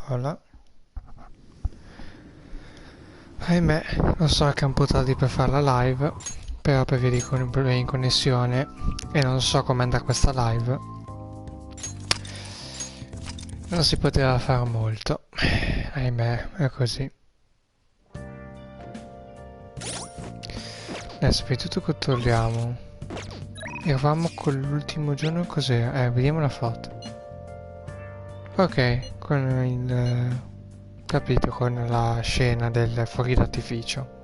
Voilà. Ahimè, lo so che è un po' tardi per fare la live, però per via di problemi in connessione e non so come andrà questa live, non si poteva fare molto. Ahimè, è così. Adesso prima di tutto controlliamo. Eravamo con l'ultimo giorno, cos'era? Vediamo la foto. Ok, con il... capito, con la scena del fuochi d'artificio.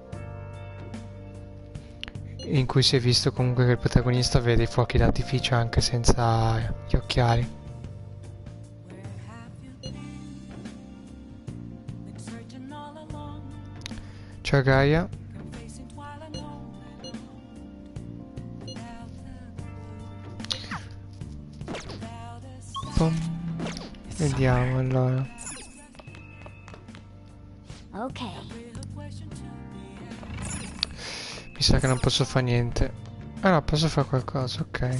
In cui si è visto comunque che il protagonista vede i fuochi d'artificio anche senza gli occhiali. Ciao Gaia. Pom. Vediamo allora. Ok. Mi sa che non posso fare niente. Ah no, posso fare qualcosa, ok.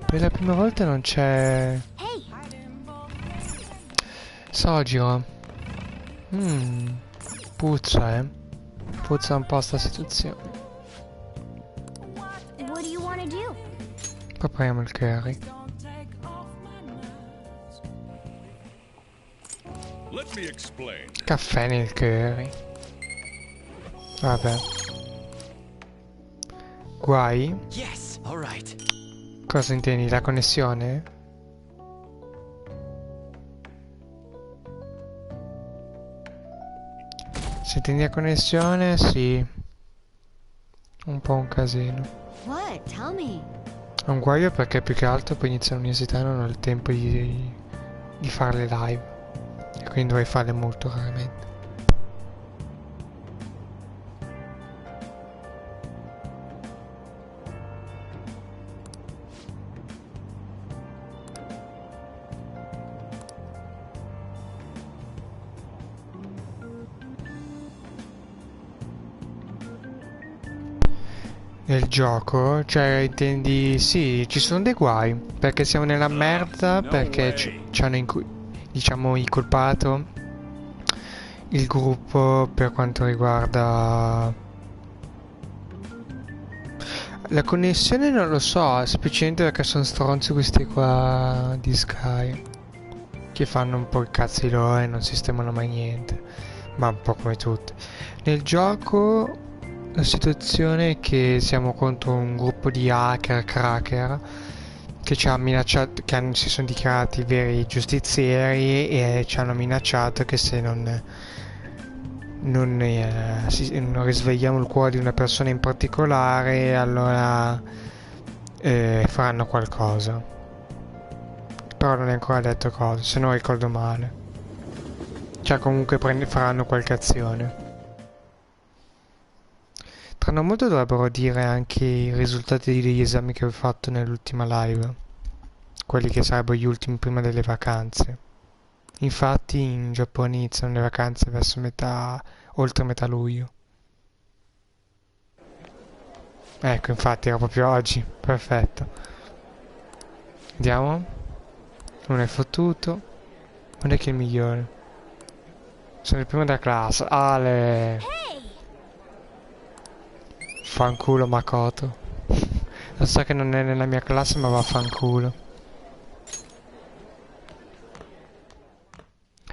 Per la prima volta non c'è... Sogiro. Puzza, Puzza un po' sta situazione. What do you want to do? Poi proviamo il curry. Caffè nel curry. Vabbè. Guai? Yes, all right. Cosa intendi? La connessione? Se intendi la connessione, sì. Un po' un casino. What? Tell me. È un guaio perché più che altro poi inizia l'università e non ho il tempo di fare le live. E quindi dovrei farle molto raramente. Nel gioco, cioè intendi, sì, ci sono dei guai, perché siamo nella merda, perché ci hanno diciamo incolpato il gruppo per quanto riguarda la connessione, non lo so, semplicemente perché sono stronzi questi qua di Sky, che fanno un po' il cazzo loro e non sistemano mai niente, ma un po' come tutti. Nel gioco la situazione è che siamo contro un gruppo di hacker, cracker, che ci ha minacciato, che si sono dichiarati veri giustizieri e ci hanno minacciato che se non risvegliamo il cuore di una persona in particolare, allora faranno qualcosa. Però non è ancora detto cosa, se non ricordo male. Cioè comunque faranno qualche azione. Tra non molto dovrebbero dire anche i risultati degli esami che ho fatto nell'ultima live. Quelli che sarebbero gli ultimi prima delle vacanze. Infatti in Giappone iniziano le vacanze verso oltre metà luglio. Ecco, infatti era proprio oggi. Perfetto. Vediamo. Non è fottuto. Non è che è il migliore. Sono il primo della classe. Ale. Fanculo Makoto. Lo so che non è nella mia classe, ma vaffanculo.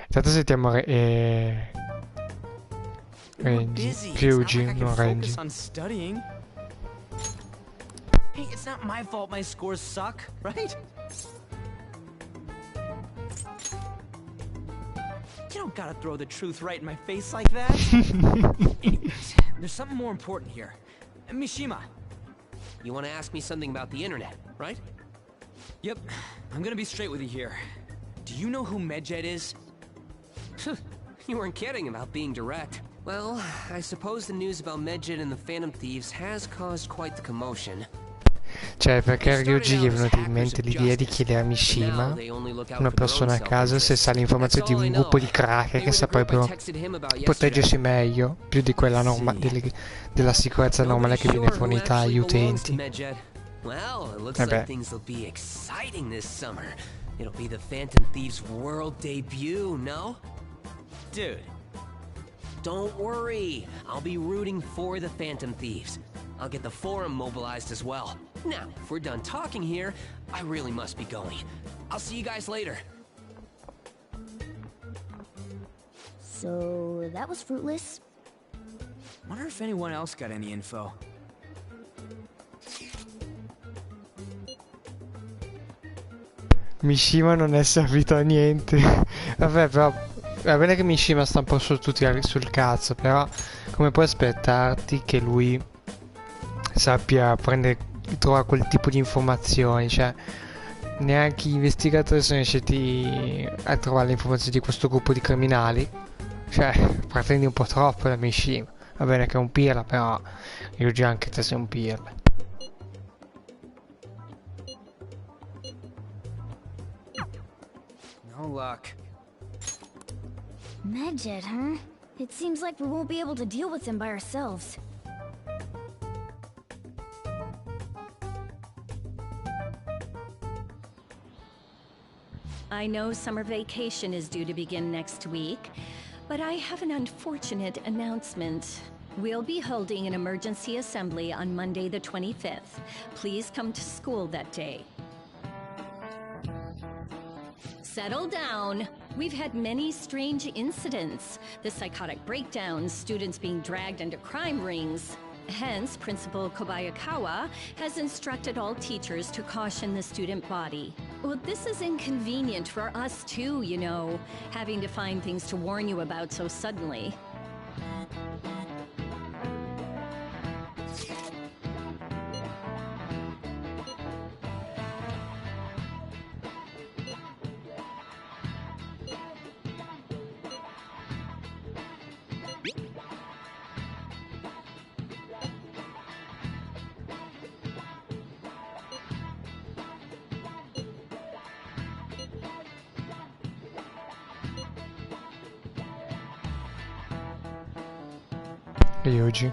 Intanto sentiamo Ryuji, non Renji. Hey, it's not my fault my scores suck, right? You don't gotta throw the truth right in my face like that. Anyways, there's something more important here. Mishima. You want to ask me something about the internet, right? Yep, I'm gonna be straight with you here. Do you know who Medjed is? You weren't kidding about being direct. Well, I suppose the news about Medjed and the Phantom Thieves has caused quite the commotion. Cioè, perché a Ryuji gli è venuta in mente l'idea di chiedere a Mishima, una persona a caso, se sa l'informazione di un gruppo di cracker che saprebbero proteggersi meglio, più di quella della sicurezza normale che viene fornita agli utenti. Well, it looks like things will be exciting this summer. It'll be the Phantom Thieves' world debut, no? Dude, Don't worry, I'll be rooting for the Phantom Thieves. I'll get the forum mobilized as well. Now, if we're done talking here, I really must be going. I'll see you guys later. So that was fruitless. wonder if anyone else got any info. Mishima non è servito a niente. Vabbè, però va bene che Mishima sta un po' su tutti sul cazzo, però come puoi aspettarti che lui sappia trovare quel tipo di informazioni? Cioè, neanche gli investigatori sono riusciti a trovare le informazioni di questo gruppo di criminali. Cioè, pretendi un po' troppo da Mishima. Va bene che è un pirla, però io già anche te sei un pirla. No luck. Medjed, huh? It seems like we won't be able to deal with him by ourselves. I know summer vacation is due to begin next week, but I have an unfortunate announcement. We'll be holding an emergency assembly on Monday the 25th. Please come to school that day. Settle down. We've had many strange incidents. The psychotic breakdowns, students being dragged into crime rings. Hence, Principal Kobayakawa has instructed all teachers to caution the student body. Well, this is inconvenient for us too, you know, having to find things to warn you about so suddenly. Ryuji.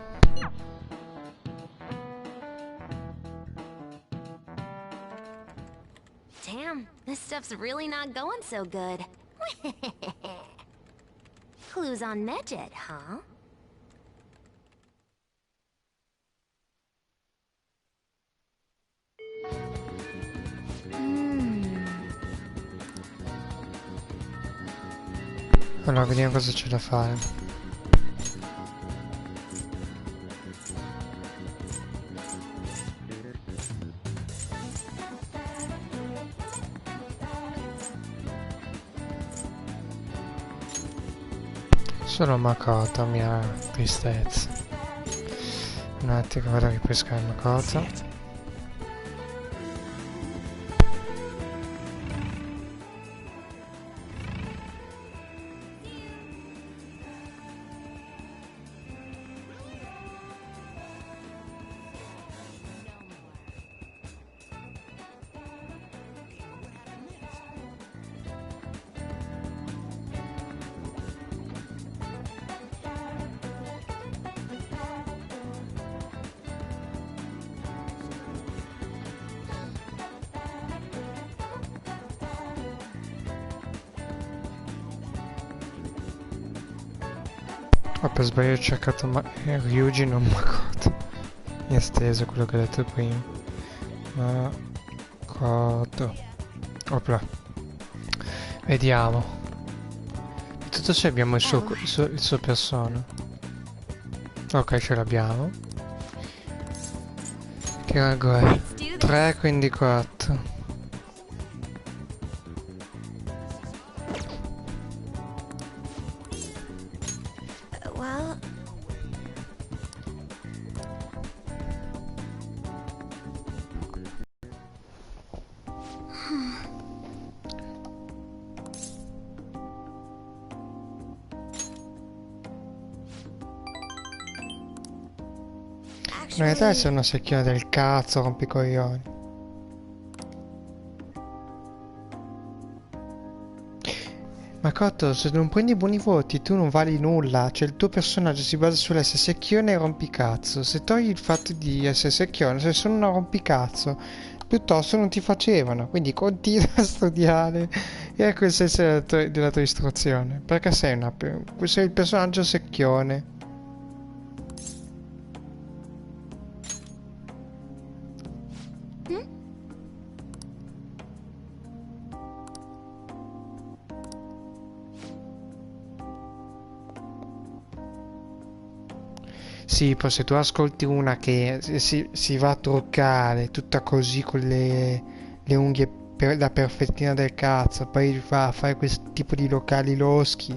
Damn, this stuff's really not going so good. Clues on Medjed, huh? Allora, vediamo cosa c'è da fare. Solo Makoto, mia tristezza. Un attimo che vado a ripescare Makoto. Per sbaglio ho cercato Ryuji, non Makoto. Mi è steso quello che ho detto prima. Makoto. Opla. Vediamo. Tutto se abbiamo il suo persona. Ok, ce l'abbiamo. Che rango è? 3, quindi 4. Well... In realtà sei una secchiona del cazzo, rompicoglioni. Makoto, se non prendi buoni voti tu non vali nulla, cioè il tuo personaggio si basa sull'essere secchione e rompicazzo. Se togli il fatto di essere secchione, sei solo una rompicazzo. piuttosto non ti facevano, quindi continua a studiare e ecco il senso della tua istruzione, perché sei il personaggio secchione. Sì, poi se tu ascolti una che si va a truccare tutta così con le unghie da perfettina del cazzo, poi va a fare questo tipo di locali loschi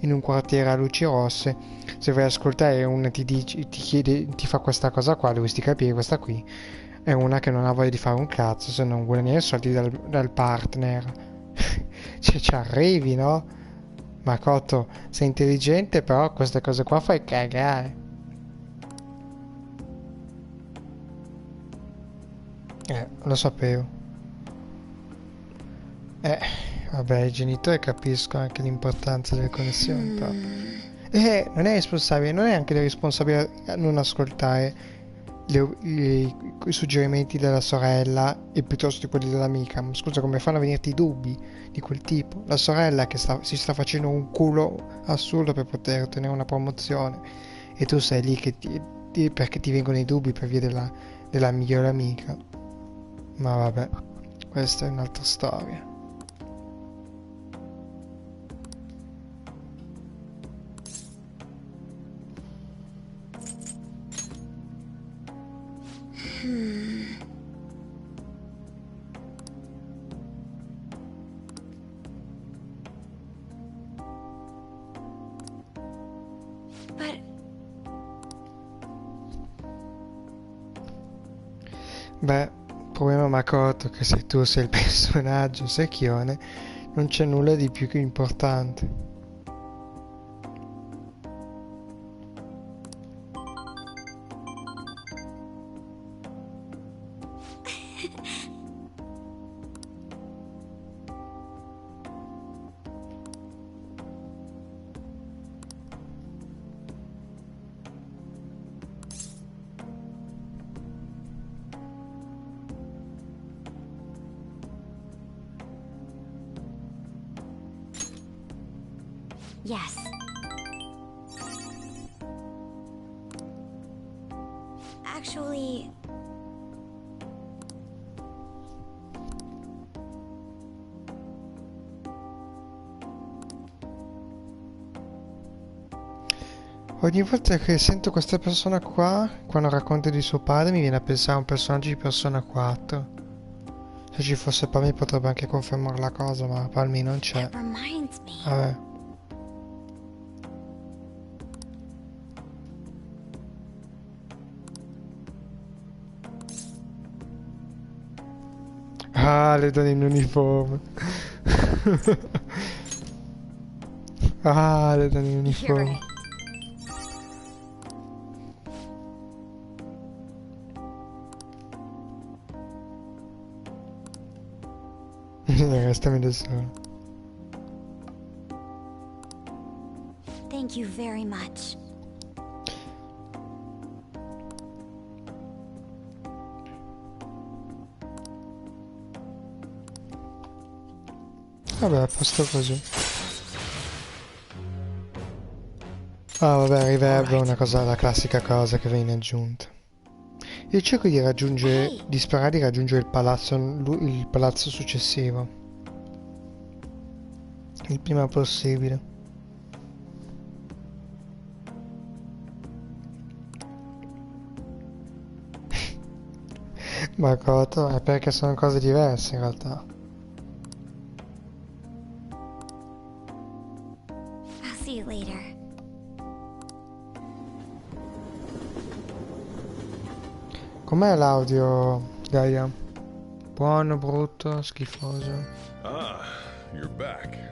in un quartiere a luci rosse, se vai ad ascoltare una ti chiede, ti fa questa cosa qua, dovresti capire questa qui è una che non ha voglia di fare un cazzo se non guadagnare soldi dal partner. Cioè ci arrivi, no? Makoto, sei intelligente, però queste cose qua fai cagare. Lo sapevo. Eh, vabbè, i genitori capiscono anche l'importanza delle connessioni, però. Non è responsabile, non è anche responsabile a non ascoltare i suggerimenti della sorella e piuttosto di quelli dell'amica. Ma scusa, come fanno a venirti dubbi di quel tipo? La sorella che si sta facendo un culo assurdo per poter ottenere una promozione e tu sei lì che perché ti vengono i dubbi per via della migliore amica. Ma vabbè, questa è un'altra storia. Beh, il problema Makoto è che se tu sei il personaggio secchione non c'è nulla di più che importante. Yes. Actually... Ogni volta che sento questa persona qua, quando racconta di suo padre, mi viene a pensare a un personaggio di Persona 4. Se ci fosse Palmi potrebbe anche confermare la cosa, ma Palmi non c'è. That reminds me. Vabbè. Ah, le donne in uniforme. Ah, le donne in You're uniforme. right. Restami da solo. Thank you very much. Vabbè, a posto così. Ah, vabbè, reverb è una cosa, la classica cosa che viene aggiunta. Io cerco di raggiungere, di sperare di raggiungere il palazzo successivo. Il prima possibile. Makoto, è perché sono cose diverse in realtà. I'll see you later. Com'è l'audio, Gaia? Buono, brutto, schifoso? Ah, you're back.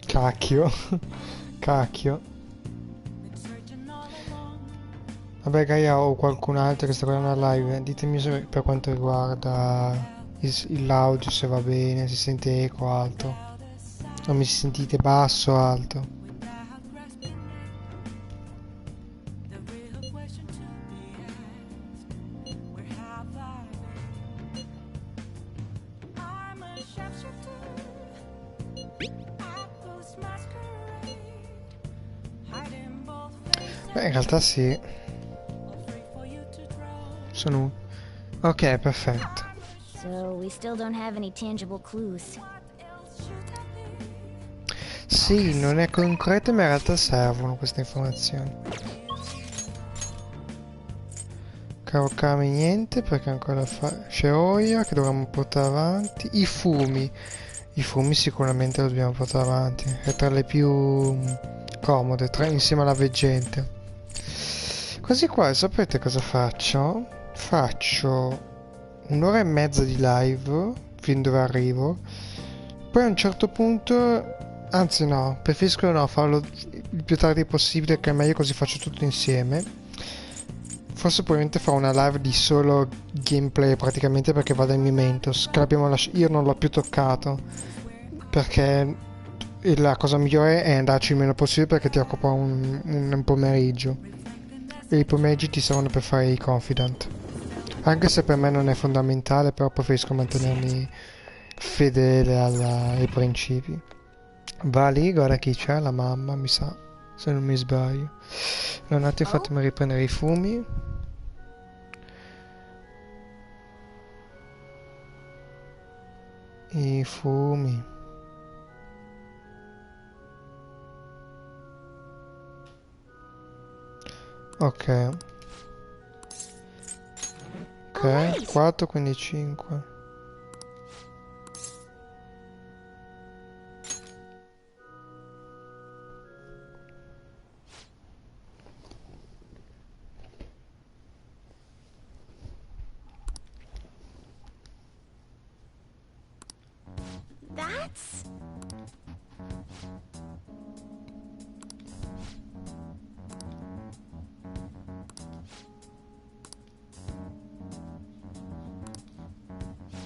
Cacchio. Cacchio. Vabbè Gaia o qualcun altro che sta guardando la live, ditemi per quanto riguarda l'audio se va bene, si sente eco alto, o mi sentite basso o alto. Beh, in realtà sì. Sono... Ok, perfetto. So we still don't have any tangible clues. Sì, non è concreto, ma in realtà servono queste informazioni. Carocami niente, perché ancora c'è Oia che dovremmo portare avanti. I fumi. I fumi sicuramente lo dobbiamo portare avanti. È tra le più comode, insieme alla veggente. Così qua, sapete cosa faccio? Faccio un'ora e mezza di live, fin dove arrivo. Poi a un certo punto, anzi no, preferisco no, farlo il più tardi possibile, che è meglio, così faccio tutto insieme. Forse probabilmente farò una live di solo gameplay praticamente, perché vado in Mementos, che io non l'ho più toccato, perché la cosa migliore è andarci il meno possibile, perché ti occupa un pomeriggio e i pomeriggi ti servono per fare i confident. Anche se per me non è fondamentale, però preferisco mantenermi fedele ai principi. Va lì, guarda chi c'è, la mamma, mi sa, se non mi sbaglio. Allora, un attimo, fatemi riprendere i fumi. I fumi. Ok. Ok, 4, quindi 5. That's...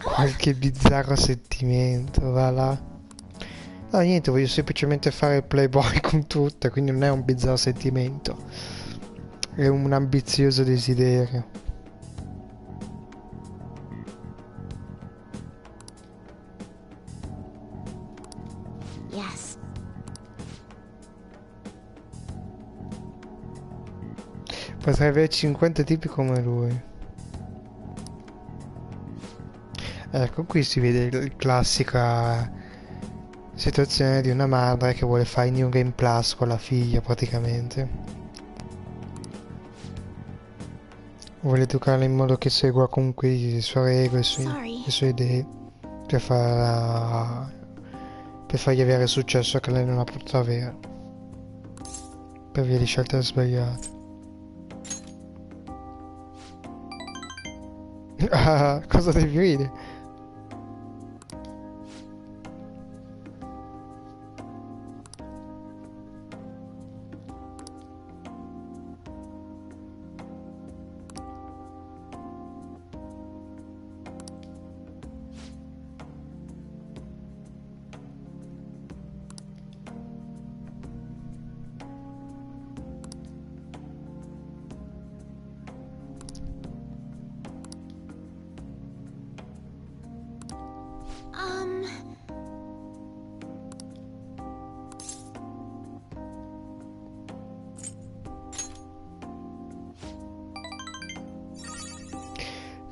Qualche bizzarro sentimento, va là. No, niente, voglio semplicemente fare il playboy con tutte, quindi non è un bizzarro sentimento. È un ambizioso desiderio. Yes. Potrei avere 50 tipi come lui. Ecco, qui si vede la classica situazione di una madre che vuole fare New Game Plus con la figlia, praticamente. Vuole educarla in modo che segua comunque le sue regole, le sue idee, per fargli avere il successo che lei non ha potuto avere, per via di scelte sbagliate. Ah, cosa devi ridere?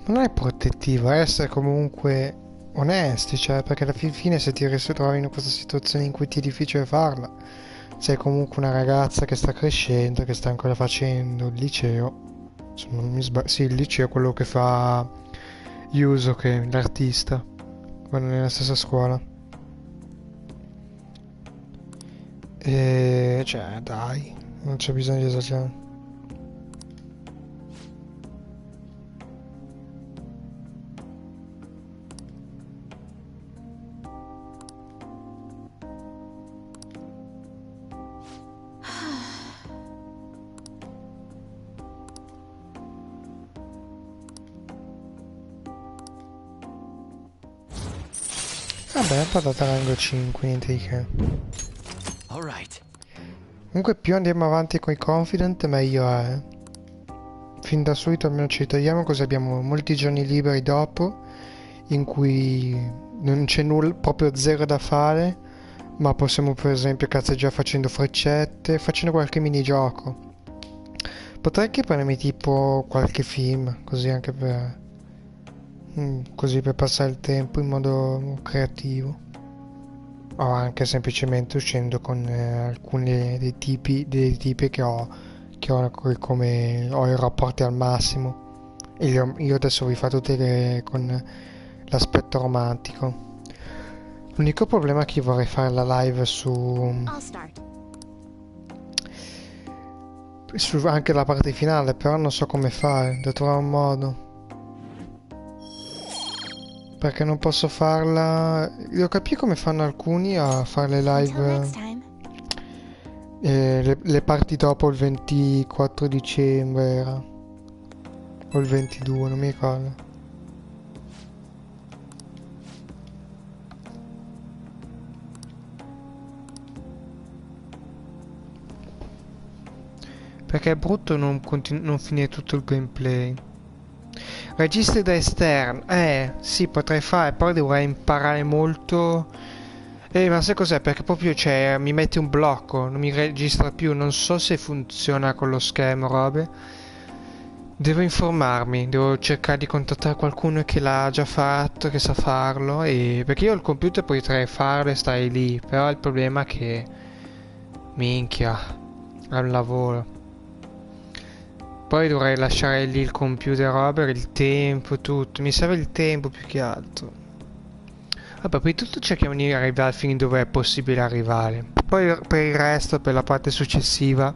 Non è protettivo, è essere comunque onesti, cioè, perché alla fine se ti ritrovi in questa situazione in cui ti è difficile farla, sei comunque una ragazza che sta crescendo, che sta ancora facendo il liceo, se non mi sbaglio, sì, il liceo è quello che fa Yuso, che è l'artista, vanno nella stessa scuola. E cioè, dai, non c'è bisogno di esagerare. Vabbè, patata rango 5, niente di che. All right. Comunque più andiamo avanti con i confident meglio è. Fin da subito almeno ci togliamo così abbiamo molti giorni liberi dopo in cui non c'è nulla, proprio zero da fare, ma possiamo per esempio cazzeggiare facendo freccette, facendo qualche minigioco. Potrei anche prendermi tipo qualche film, così anche per così per passare il tempo in modo creativo. O anche semplicemente uscendo con alcuni dei tipi come ho i rapporti al massimo. E io adesso vi fa tutte con l'aspetto romantico. L'unico problema è che io vorrei fare la live I'll start. su anche la parte finale, però non so come fare, devo trovare un modo. Perché non posso farla. Devo capire come fanno alcuni a fare le Until live. next time. Le parti dopo il 24 dicembre era. O il 22, non mi ricordo. Perché è brutto non finire tutto il gameplay. Registri da esterno. Sì, potrei fare, però dovrei imparare molto. Ma sai cos'è? Perché proprio, cioè, mi mette un blocco, non mi registra più. Non so se funziona con lo schermo, robe. Devo informarmi, devo cercare di contattare qualcuno che l'ha già fatto, che sa farlo. Perché io il computer potrei farlo e stare lì. Però il problema è che. Minchia, è un lavoro. Poi dovrei lasciare lì il computer, Robert, il tempo, tutto. Mi serve il tempo più che altro. Vabbè, poi tutto cerchiamo di arrivare fino dove è possibile arrivare. Poi per il resto, per la parte successiva,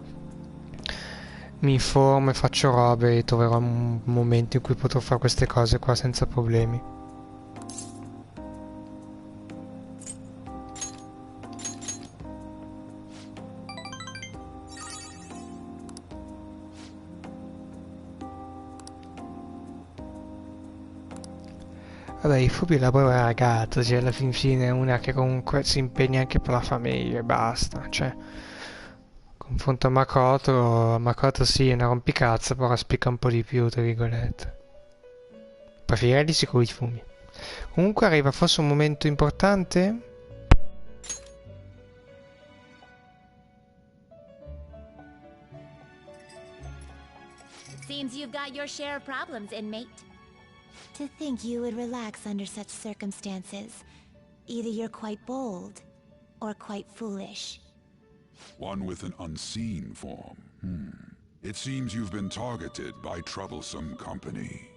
mi informo e faccio robe e troverò un momento in cui potrò fare queste cose qua senza problemi. Vabbè, i furbi la povera ragazza, cioè alla fin fine è una che comunque si impegna anche per la famiglia e basta, cioè confronto a Makoto sì è una rompicazza, però spicca un po' di più, tra virgolette. Preferirei di sicuro i fumi. Comunque arriva forse un momento importante. Seems you've got your share of problems, inmate. To think you would relax under such circumstances. Either you're quite bold, or quite foolish. One with an unseen form. It seems you've been targeted by troublesome company.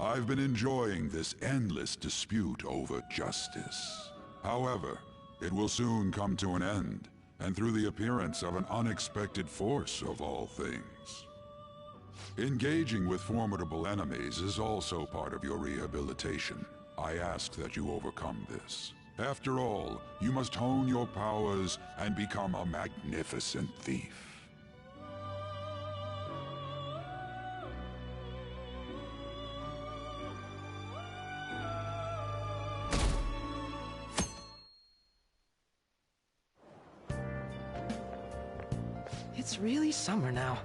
I've been enjoying this endless dispute over justice. However, it will soon come to an end, and through the appearance of an unexpected force of all things. Engaging with formidable enemies is also part of your rehabilitation. I ask that you overcome this. After all, you must hone your powers and become a magnificent thief. It's really summer now.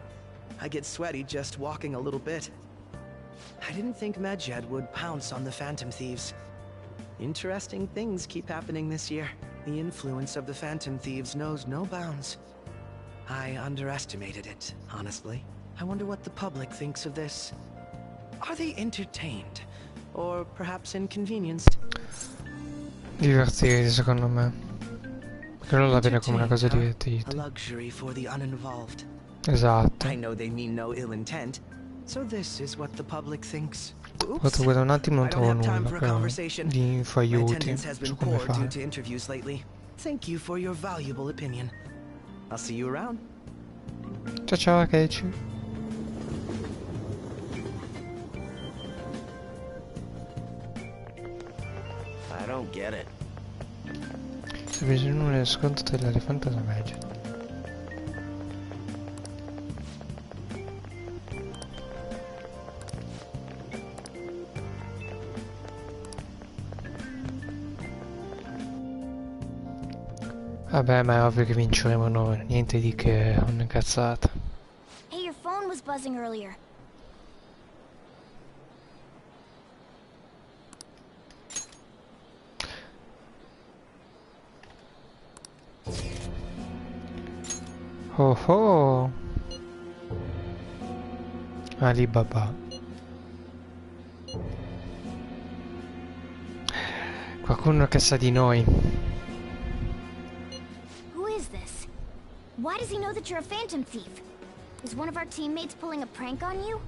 I get sweaty just walking a little bit. I didn't think Medjed would pounce on the Phantom Thieves. Interesting things keep happening this year. The influence of the Phantom Thieves knows no bounds. I underestimated it, honestly. I wonder what the public thinks of this. Are they entertained? Or perhaps inconvenienced? Divertiti, secondo me. Perché non la vede come una cosa A divertita. luxury for the uninvolved. Esatto. I know they mean no ill intent, so this is what the public thinks. Guarda, guarda, un attimo non I don't trovo have time nulla, for a però conversation. di info My aiuti attendance has been su come poor due fare. to interviews lately. Thank you for your valuable opinion. I'll see you around. Ciao ciao Keiichi. I don't get it. Se vedi un sconto dell'elefante alla media. Vabbè, ma è ovvio che vinceremo noi, niente di che, è una cazzata. Hey, your phone was buzzing earlier. Oh oh! Alibaba. Qualcuno che sa di noi. Who is this? Why does he know that you're a phantom thief? Is one of our teammates pulling a prank on you?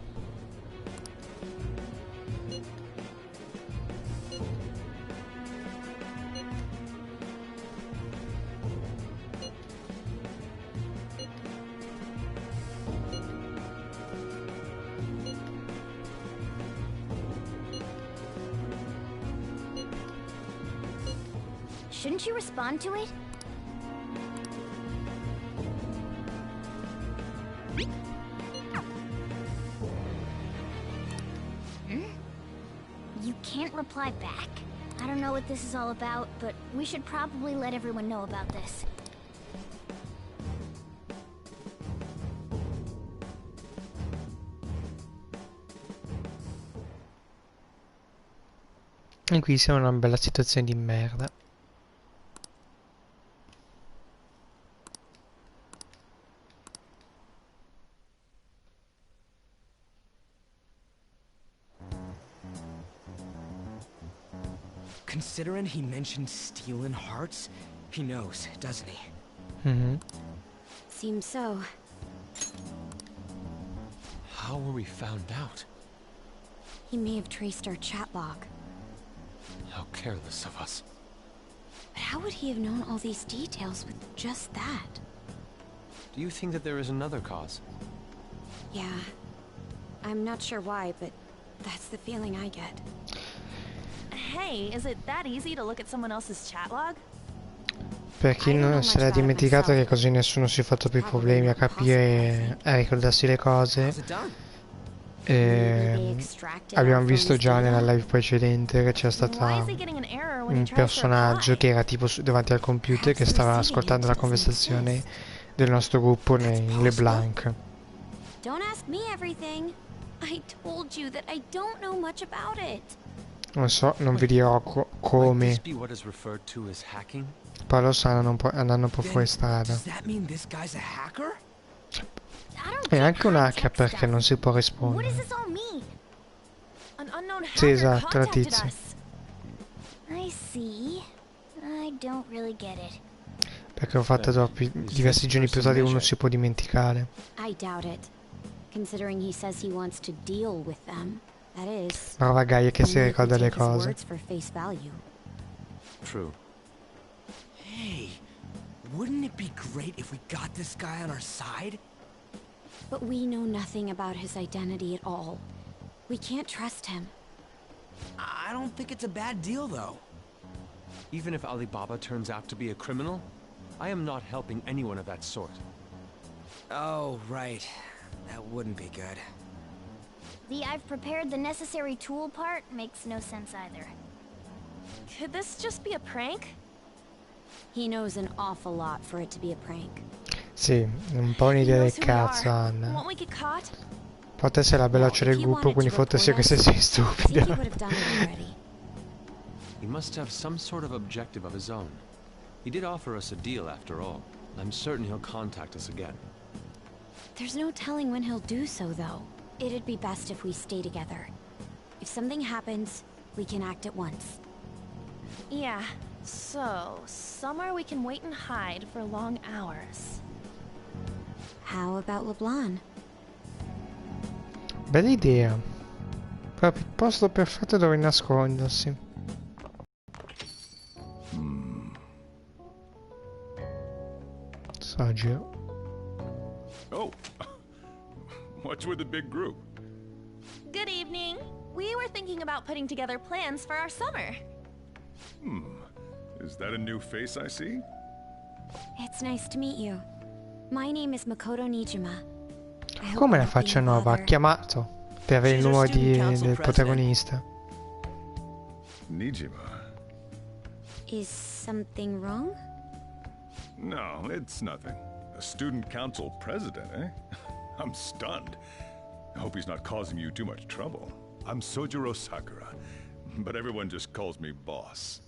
Shouldn't you respond to it? You can't reply back? I don't know what this is all about, but we should probably let everyone know about this. E qui siamo in una bella situazione di merda. Considering he mentioned stealing hearts, he knows, doesn't he? Mhm. Seems so. How were we found out? He may have traced our chat log. How careless of us. But how would he have known all these details with just that? Do you think that there is another cause? Yeah. I'm not sure why, but that's the feeling I get. Hey, is it that easy to look at someone else's chat log? Per chi non se l'ha dimenticato, che così nessuno si è fatto più problemi a capire, a ricordarsi le cose. Abbiamo visto già nella live precedente che c'è stata un personaggio che era tipo davanti al computer che stava ascoltando la conversazione del nostro gruppo in LeBlanc. Don't ask me everything. I told you that I don't know much about it. Non so, non vi dirò come. Poi lo sanno andando un po' fuori strada. È anche un hacker perché non si può rispondere. Sì, esatto, la tizia. I see. I don't really get it. Perché ho fatto diversi giorni più tardi, uno si può dimenticare. I doubt it. Considering he says he wants to deal with them. That is. Brava Gaia che si ricorda le cose. True. Hey, wouldn't it be great if we got this guy on our side? But we know nothing about his identity at all. We can't trust him. I don't think it's a bad deal, though. Even if Alibaba turns out to be a criminal, I am not helping anyone of that sort. Oh, right. That wouldn't be good. The I've prepared the necessary tool part makes no sense either. Could this just be a prank? He knows an awful lot for it to be a prank. Sì, un po' un'idea del cazzo, Anna. Won't we get caught? Poi sei la belloccia del gruppo, quindi fottesi che sei stupida. He must have some sort of objective of his own. He did offer us a deal after all. I'm certain he'll contact us again. There's no telling when he'll do so, though. It'd be best if we stay together. If something happens, we can act at once. Yeah, so somewhere we can wait and hide for long hours. How about LeBlanc? Bella idea. Proprio il posto perfetto dove nascondersi. Saggio. Oh, what's with the big group? Good evening. We were thinking about putting together plans for our summer. Is that a new face I see? It's nice to meet you. My name is Makoto Nijima. Come la faccia nuova? Ha chiamato per avere il numero del protagonista. Nijima. Is something wrong? No, it's nothing. A student council president, eh? I'm stunned. I hope he's not causing you too much trouble. I'm Sojiro Sakura, but everyone just calls me boss.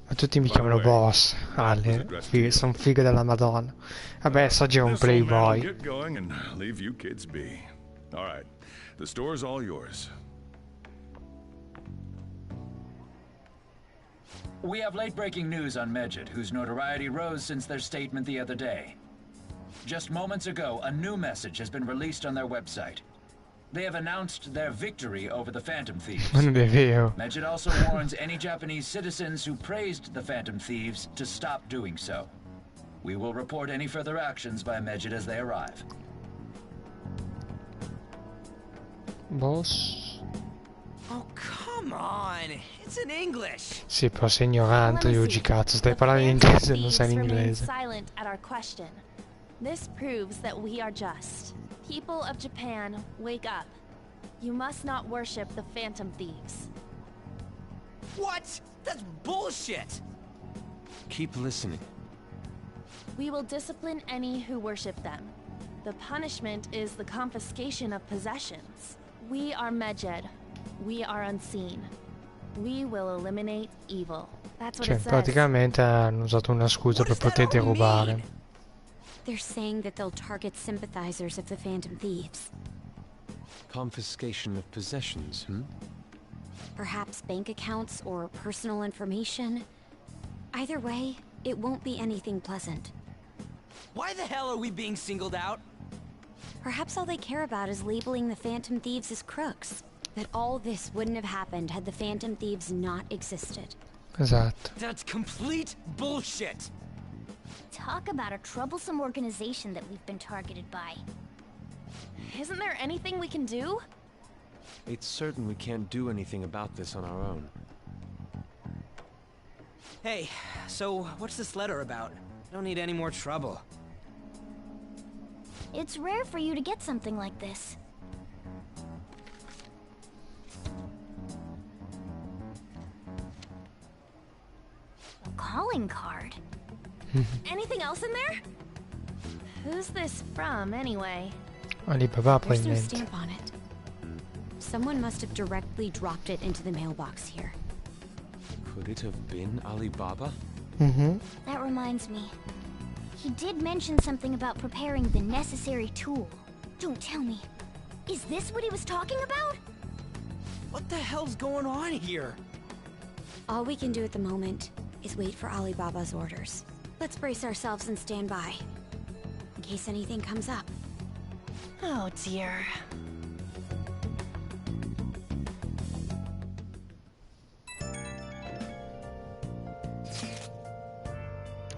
Ma tutti mi chiamano boss. Sono figo della Madonna. Vabbè, Soji è un playboy. Get going and leave you kids be. All right, the store's all yours. We have late-breaking news on Medjed, whose notoriety rose since their statement the other day. Just moments ago, a new message has been released on their website. They have announced their victory over the Phantom Thieves. Non è vero. Medjed also warns any Japanese citizens who praised the Phantom Thieves to stop doing so. We will report any further actions by Medjed as they arrive. Boss. Oh, come on. It's in English. Sì, però sei ignorante, Yuji, cazzo. Stai parlando in inglese e non sai l'inglese. Silent at our question. This proves that we are just. People of Japan, wake up. You must not worship the Phantom Thieves. What? That's bullshit! Keep listening. We will discipline any who worship them. The punishment is the confiscation of possessions. We are Medjed. We are unseen. We will eliminate evil. That's what it says. Praticamente hanno usato una scusa per poter derubare. They're saying that they'll target sympathizers of the Phantom Thieves. Confiscation of possessions, Perhaps bank accounts or personal information. Either way, it won't be anything pleasant. Why the hell are we being singled out? Perhaps all they care about is labeling the Phantom Thieves as crooks. That all this wouldn't have happened had the Phantom Thieves not existed. Esatto. That's complete bullshit! Talk about a troublesome organization that we've been targeted by. Isn't there anything we can do? It's certain we can't do anything about this on our own. Hey, so what's this letter about? I don't need any more trouble. It's rare for you to get something like this. A calling card? Anything else in there? Who's this from, anyway? Alibaba, There's no probabilmente. stamp on it. Someone must have directly dropped it into the mailbox here. Could it have been Alibaba? That reminds me. He did mention something about preparing the necessary tool. Don't tell me. Is this what he was talking about? What the hell's going on here? All we can do at the moment is wait for Alibaba's orders. Let's brace ourselves and stand by, in case anything comes up. Oh dear.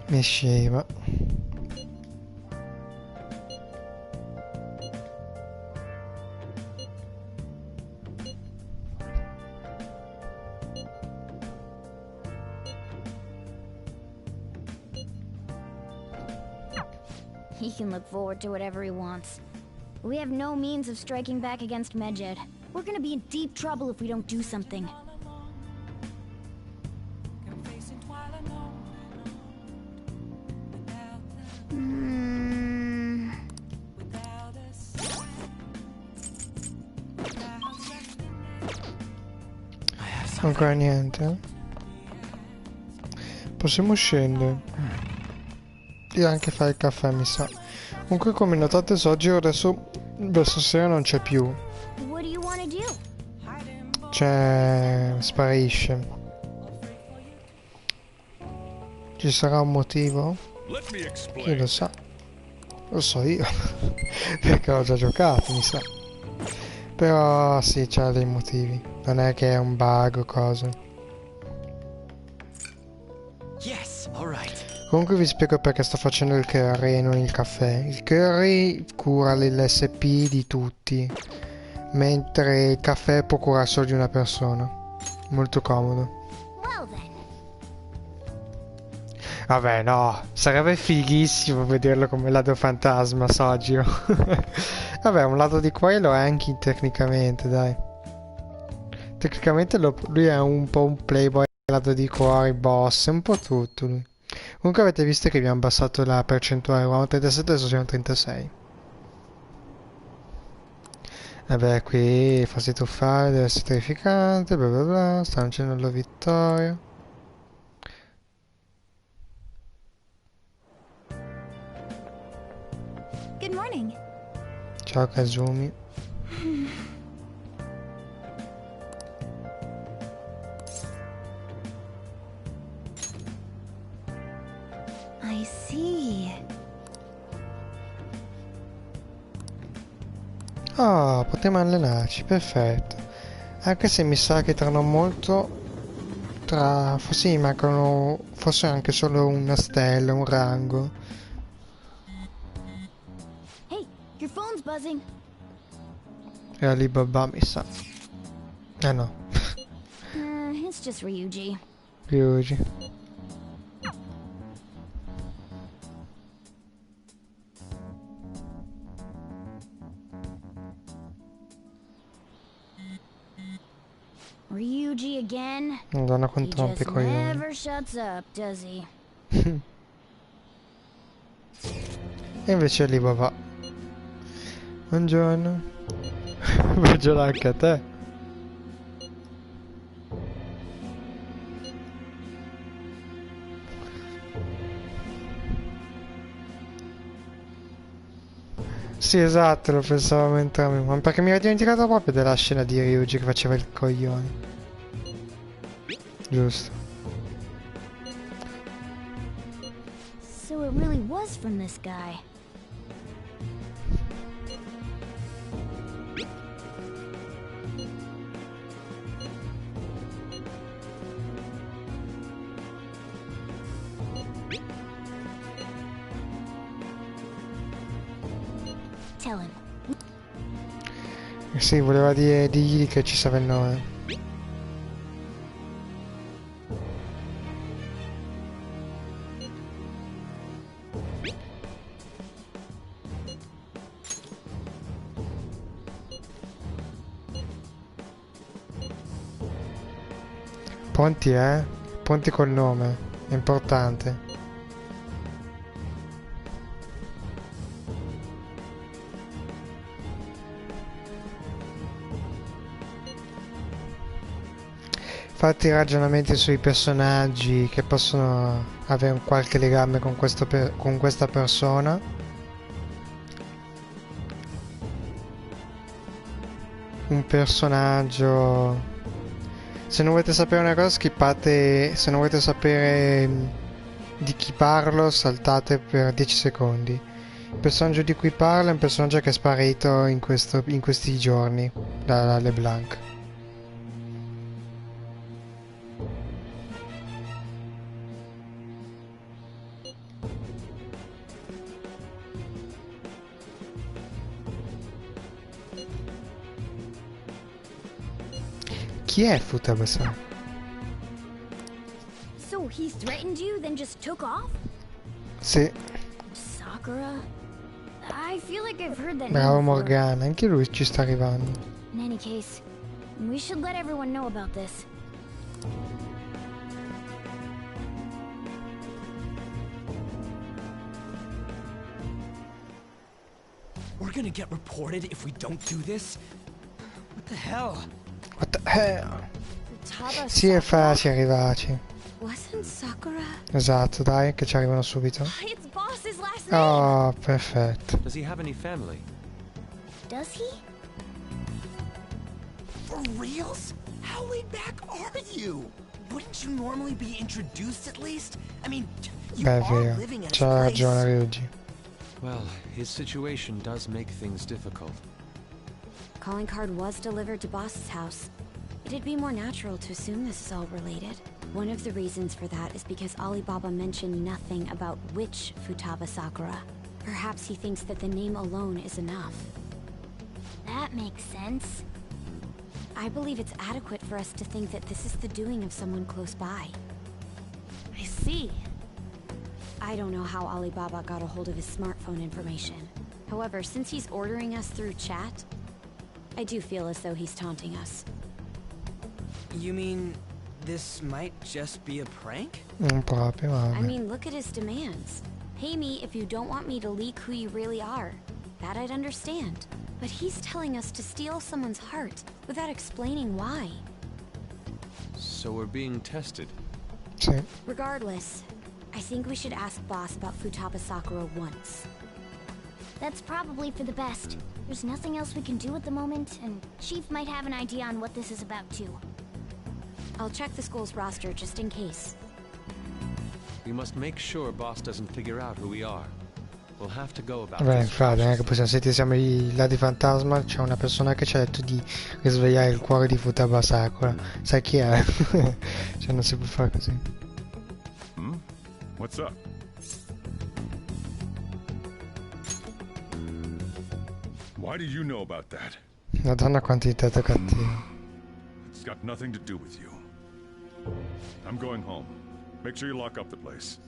Mi scema. He can look forward to whatever he wants. We have no means of striking back against Medjed. We're gonna be in deep trouble if we don't do something. Ancora niente. Possiamo scendere e anche fare il caffè, mi sa. Comunque, come notate, Sogiro adesso verso sera non c'è più. What do you want to do? Sparisce. Ci sarà un motivo? Chi lo sa? Lo so io. Perché ho già giocato, mi sa. Però sì, c'ha dei motivi. Non è che è un bug o cosa. Yes, all right. Comunque vi spiego perché sto facendo il curry e non il caffè. Il curry cura l'SP di tutti, mentre il caffè può curare solo di una persona. Molto comodo. Vabbè, no, sarebbe fighissimo vederlo come lato fantasma, Sogio. Vabbè, un lato di quello è anche tecnicamente, dai. Tecnicamente lui è un po' un playboy, lato di cuore, boss, è un po' tutto lui. Comunque avete visto che abbiamo abbassato la percentuale, eravamo 37, adesso siamo 36. Vabbè, qui farsi truffare deve essere terrificante, bla bla bla, stanno accendendo la vittoria. Good morning. Ciao Kazumi. I see. Oh, potremmo allenarci, perfetto. Anche se mi sa che tra non molto, forse mi mancano, forse anche solo una stella, un rango. Hey, your phone's buzzing. E Alibaba mi sa. Ah no, It's just Ryuji. Ryuji. Ryuji again? Madonna He quanto rompe i just coglioni. never shuts up, does he? E invece Alibaba. Buongiorno. Buongiorno anche a te. Sì, esatto, lo pensavo mentre ma perché mi ero dimenticato proprio della scena di Ryuji che faceva il coglione. Giusto. So it really was from this guy. Tell him. Sì, voleva dirgli che ci sa il nome. Pronti, eh? Pronti col nome. È importante. Fatti ragionamenti sui personaggi che possono avere un qualche legame con con questa persona. Un personaggio. Se non volete sapere una cosa, skippate. Se non volete sapere di chi parlo, saltate per 10 secondi. Il personaggio di cui parlo è un personaggio che è sparito in questi giorni da LeBlanc. Chi è Futabasa? So he threatened you, then just took off? Sì, Sakura? I feel like I've heard that bravo name before. Morgana, anche lui ci sta arrivando. In any case, we should let everyone know about this. We're gonna get reported if we don't do this? What the hell? What the hell? Futaba Sì, è Sakura? facile arrivarci. Wasn't Sakura? Esatto, dai, che ci arrivano subito. It's boss's last name! Oh, perfetto. Does he have any family? Does he? For reals? How laid back are you? Wouldn't you normally be introduced at least? I mean, you Beh, è are vero. living in his C'ha place. ragione Ryuji. Well, his situation does make things difficult. Calling card was delivered to Boss's house. It'd be more natural to assume this is all related. One of the reasons for that is because Alibaba mentioned nothing about which Futaba Sakura. Perhaps he thinks that the name alone is enough. That makes sense. I believe it's adequate for us to think that this is the doing of someone close by. I see. I don't know how Alibaba got a hold of his smartphone information. However, since he's ordering us through chat, I do feel as though he's taunting us. You mean this might just be a prank? Non proprio, I vabbè. mean, look at his demands. Pay me if you don't want me to leak who you really are. That I'd understand. But he's telling us to steal someone's heart without explaining why. So we're being tested. Sì. Regardless, I think we should ask Boss about Futaba Sakura once. That's probably for the best. There's nothing else we can do at the moment, and Chief might have an idea on what this is about too. I'll check the school's roster just in case. We must make sure Boss doesn't figure out who we are. We'll have to go about Beh, this infatti, non è che possiamo sentire siamo i Ladi Fantasma, c'è una persona che ci ha detto di risvegliare il cuore di Futaba Sakura. Sai chi è? Cioè non si può fare così. What's up? Why do you know about that? Madonna quanto è stato cattivo. It's got nothing to do with you. I'm going home. Make sure you lock up the place.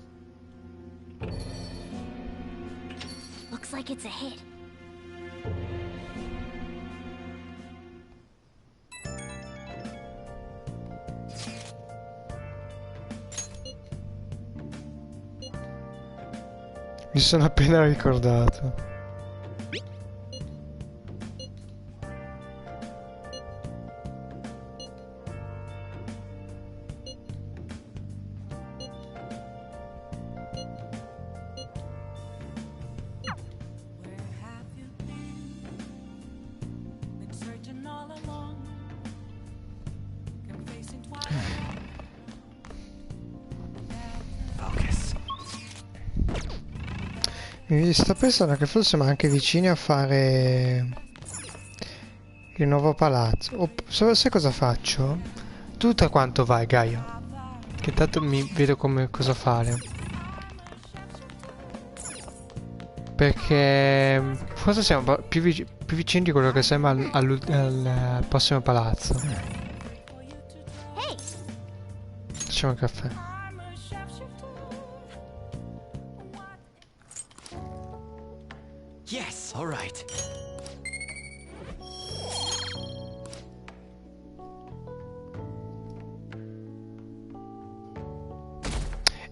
Looks like it's a hit. Mi sono appena ricordato. Mi sto pensando che forse siamo anche vicini a fare il nuovo palazzo. Sai cosa faccio? Tu tra quanto vai, Gaio? Che tanto mi vedo come cosa fare. Perché forse siamo più vicini di quello che sembra al prossimo palazzo. Facciamo un caffè. Yes, all right.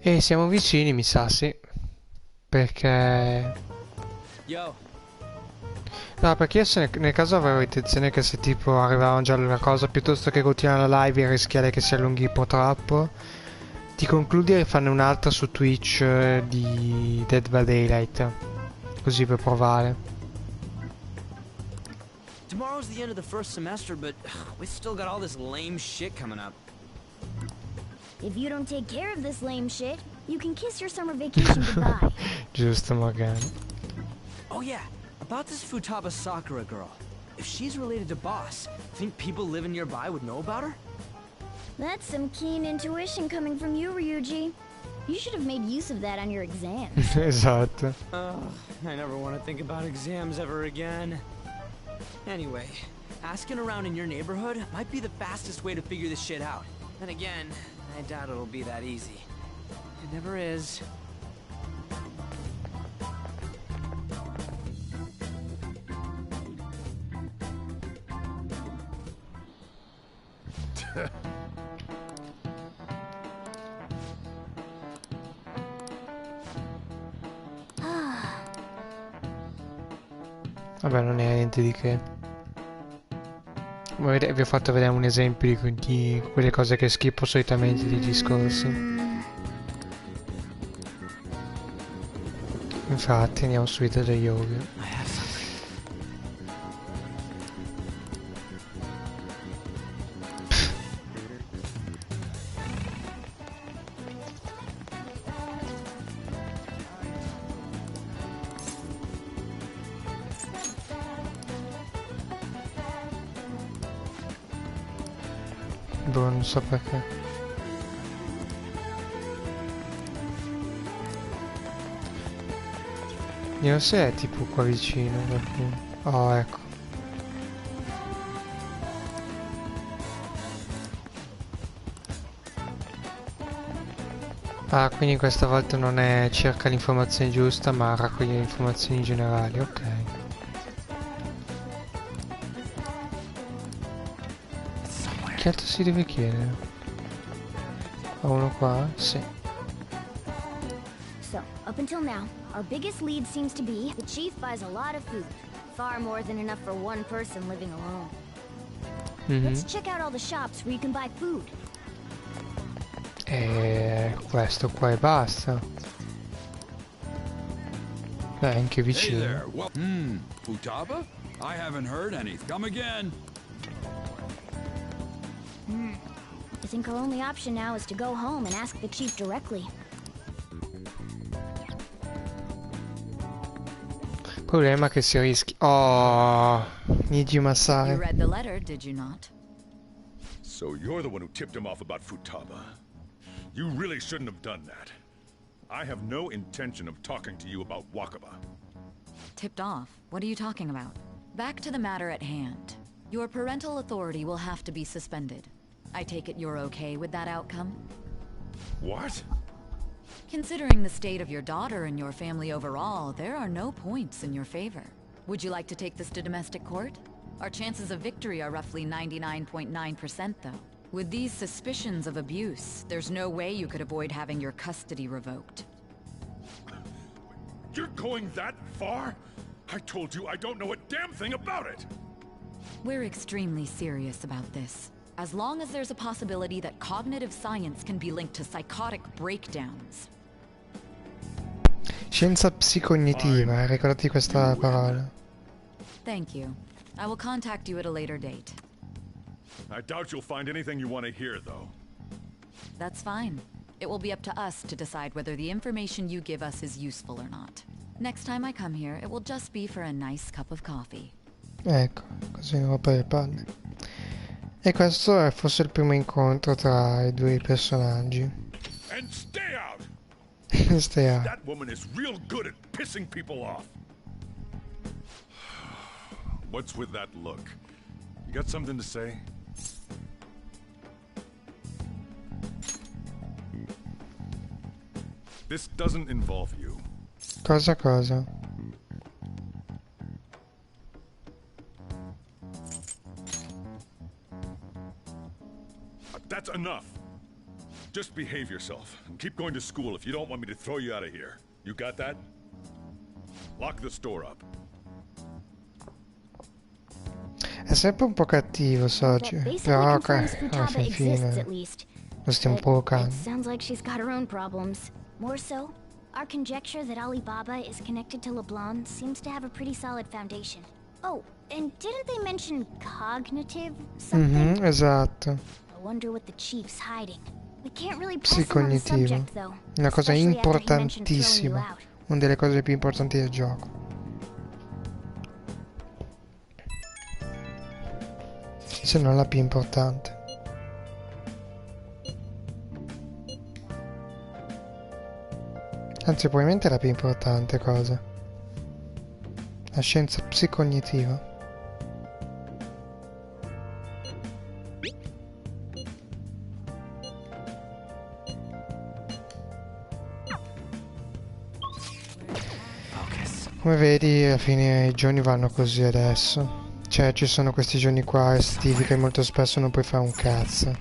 E siamo vicini, mi sa, sì. Perché... Yo. No, perché io nel caso avevo intenzione che se tipo arrivavano già alla cosa, piuttosto che continuare la live e rischiare che si allunghi un po' troppo, di concludere e farne un'altra su Twitch di Dead by Daylight. Così per provare. Tomorrow's the end of the first semester, but we still got all this lame shit coming up. If you don't take care of this lame shit, you can kiss your summer vacation goodbye. Giusto, magari. Oh yeah, about this Futaba Sakura girl. If she's related to Boss, think people living nearby would know about her? That's some keen intuition coming from you, Ryuji. You should have made use of that on your exams. Esatto. I never want to think about exams ever again. Anyway, asking around in your neighborhood might be the fastest way to figure this shit out. Then again, I doubt it'll be that easy. It never is. Vabbè, non è niente di che. Vi ho fatto vedere un esempio di quelle cose che schippo solitamente di discorsi. Infatti andiamo subito da yoga. Boh, non so perché. Io non so se è tipo qua vicino qualcuno. Oh, ecco. Ah, quindi questa volta non è cerca l'informazione giusta, ma raccoglie le informazioni generali, ok. Che altro si deve chiedere? uno qua? Sì. So, up until now, our biggest lead seems to be the chief buys a lot of food. Far more than enough for one person living alone. Let's check out all the shops where you can buy food. E questo qua e basta. Anche vicino. Hey there. Well, Futaba? I haven't heard any. Come again. I think our only option now is to go home and ask the chief directly. Problema che si rischi. Oh, Niji Masai. You read the letter, did you not? So you're the one who tipped him off about Futaba. You really shouldn't have done that. I have no intention of talking to you about Wakaba. Tipped off? What are you talking about? Back to the matter at hand. Your parental authority will have to be suspended. I take it you're okay with that outcome? What? Considering the state of your daughter and your family overall, there are no points in your favor. Would you like to take this to domestic court? Our chances of victory are roughly 99.9%, though. With these suspicions of abuse, there's no way you could avoid having your custody revoked. You're going that far? I told you I don't know a damn thing about it! We're extremely serious about this. As long as there's a possibility that cognitive science can be linked to psychotic breakdowns. Scienza psicognitiva, ricordati questa parola. Thank you. I will contact you at a later date. I doubt you'll find anything you want to hear, though. That's fine. It will be up to us to decide whether the information you give us is useful or not. Next time I come here, it will just be for a nice cup of coffee. Ecco, così non rompo le palle. E questo è forse il primo incontro tra i due personaggi. And stay out! Stay out. That woman is real good at pissing people off. What's with that look? You got something to say? This doesn't involve you. Cosa? That's enough. Just behave yourself and keep going to school if you don't want me to throw you out of here. You got that? Lock the store up. È sempre un po' cattivo, Soji. Però alla fine lo stiamo provocando. It sounds like she's got her own problems. More so, our conjecture that Alibaba is connected to LeBlanc seems to have a pretty solid foundation. Oh, and didn't they mention cognitive something? Esatto. I wonder what the chief's hiding. We can't really press him on the subject, though. Una cosa importantissima. Una delle cose più importanti del gioco. Se non la più importante. Anzi, probabilmente la più importante cosa. La scienza psicognitiva. Come vedi, alla fine i giorni vanno così adesso. Cioè, ci sono questi giorni qua estivi che molto spesso non puoi fare un cazzo.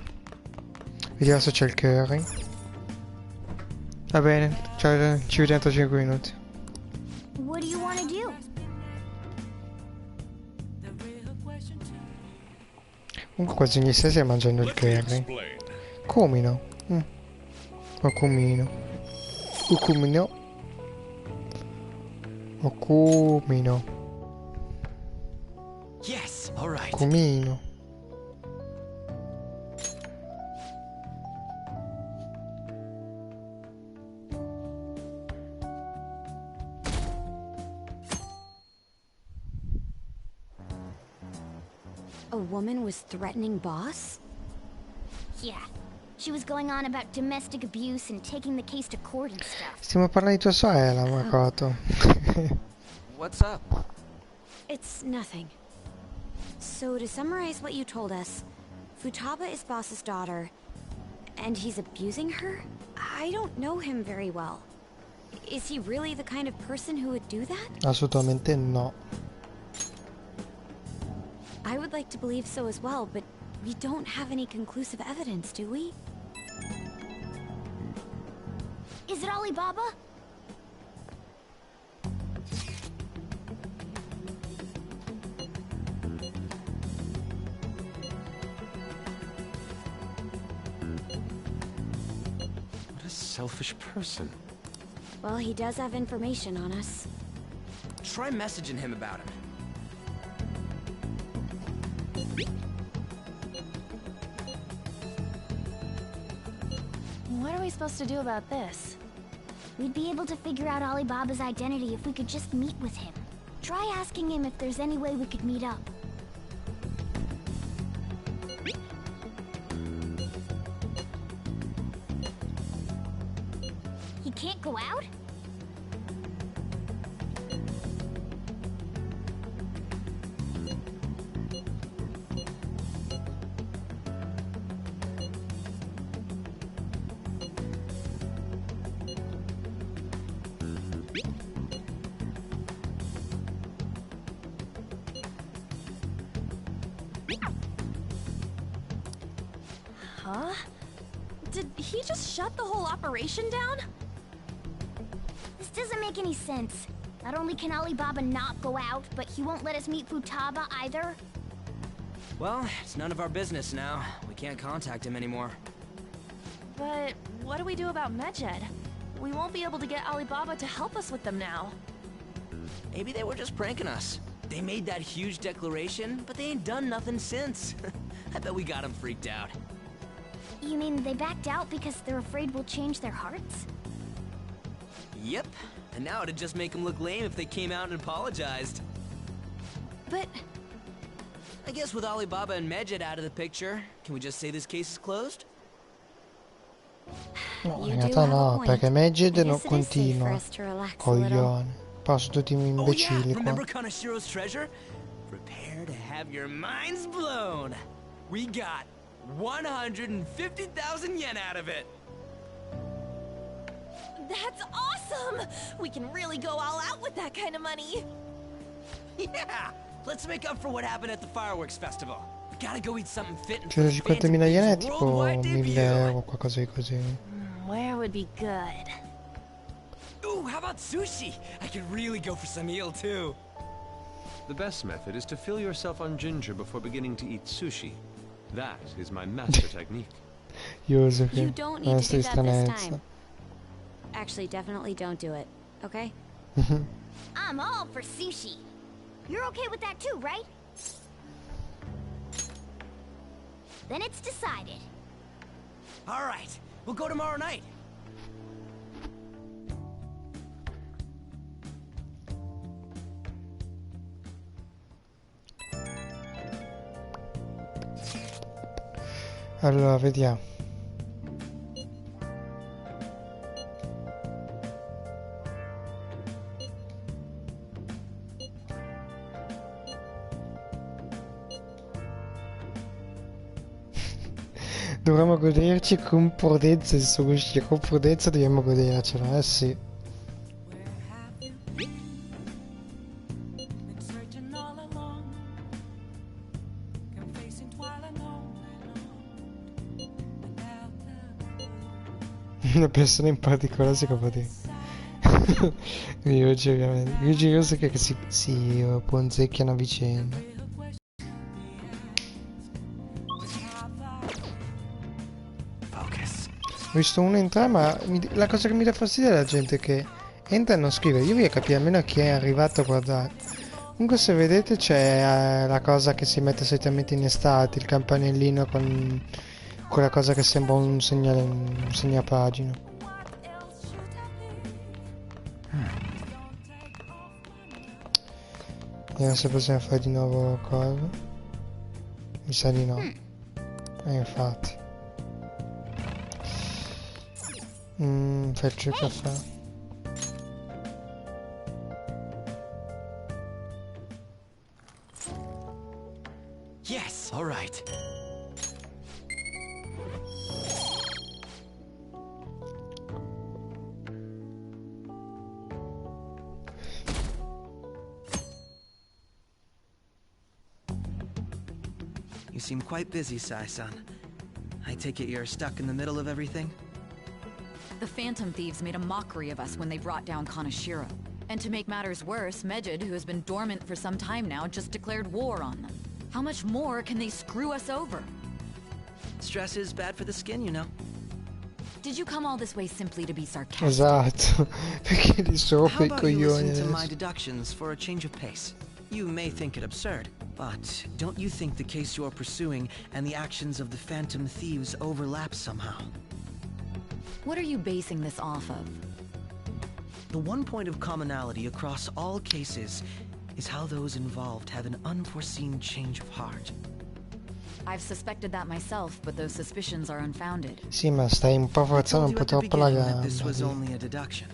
Vediamo se c'è il curry. Va bene, cioè, ci vediamo tra 5 minuti. What do you want to do? Comunque quasi ogni sera stai mangiando il curry. Cumino. O cumino. O cumino. O cumino. Yes, all right. Cumino. A woman was threatening Boss? Yeah. She was going on about domestic abuse and taking the case to court and stuff. Stiamo parlando di tua sorella, Makoto. What's up? It's nothing. So to summarize what you told us, Futaba is Boss's daughter, and he's abusing her? I don't know him very well. Is he really the kind of person who would do that? Assolutamente no. I would like to believe so as well, but we don't have any conclusive evidence, do we? Is it Alibaba? What a selfish person. Well, he does have information on us. Try messaging him about him. What are we supposed to do about this? We'd be able to figure out Alibaba's identity if we could just meet with him. Try asking him if there's any way we could meet up. He can't go out? Huh? Did he just shut the whole operation down? This doesn't make any sense. Not only can Alibaba not go out, but he won't let us meet Futaba either. Well, it's none of our business now. We can't contact him anymore. But what do we do about Medjed? We won't be able to get Alibaba to help us with them now. Maybe they were just pranking us. They made that huge declaration, but they ain't done nothing since. I bet we got them freaked out. You mean they backed out because they're afraid we'll change their hearts? Yep. And now it'd just make them look lame if they came out and apologized. But I guess with Alibaba and Medjed out of the picture, can we just say this case is closed? No, in realtà no, perché Medjed non continua. Coglione. Poi sono tutti imbecilli qua. Remember Kanashiro's treasure? Prepare to have your minds blown. We got 150,000 yen out of it. that's awesome! We can really go all out with that kind of money. Yeah! Let's make up for what happened at the fireworks festival. Gotta go eat something fit and 150.000 yen è tipo 1000 euro, qualcosa di così. Where would be good? Ooh, how about sushi? I could really go for some eel too. The best method is to fill yourself on ginger before beginning to eat sushi. That is my master technique. You don't need to do that this time. Actually, definitely don't do it, okay? I'm all for sushi. You're okay with that too, right? Then it's decided. All right, we'll go tomorrow night. Allora, vediamo. Dovremmo goderci con prudenza il sushi, con prudenza dobbiamo godercelo, eh sì. Una persona in particolare si può dire. Ryuji ovviamente. Ryuji e Ryusuke che si ponzecchiano a vicenda. Ho visto uno entrare, ma la cosa che mi dà fastidio è la gente che entra e non scrive. Io voglio capire almeno chi è arrivato a guardare. Comunque se vedete c'è la cosa che si mette solitamente in estate, il campanellino con quella cosa che sembra un segnapagina. Vediamo se possiamo fare di nuovo cosa. Mi sa di no. Infatti. Faccio il caffè. Yes, all right. You seem quite busy, Sai-san. I take it you're stuck in the middle of everything? The Phantom Thieves made a mockery of us when they brought down Kanashiro. And to make matters worse, Medjed, who has been dormant for some time now, just declared war on them. How much more can they screw us over? Stress is bad for the skin, you know. Did you come all this way simply to be sarcastic? Esatto, perché li How sopra i about you listen coglioni to my adesso. deductions for a change of pace? You may think it absurd, but don't you think the case you're pursuing and the actions of the Phantom Thieves overlap somehow? What are you basing this off of? The one point of commonality across all cases is how those involved have an unforeseen change of heart. I've suspected that myself, but those suspicions are unfounded. Sì, ma stai un po' forzando un po' troppo la gamba. This was only a deduction.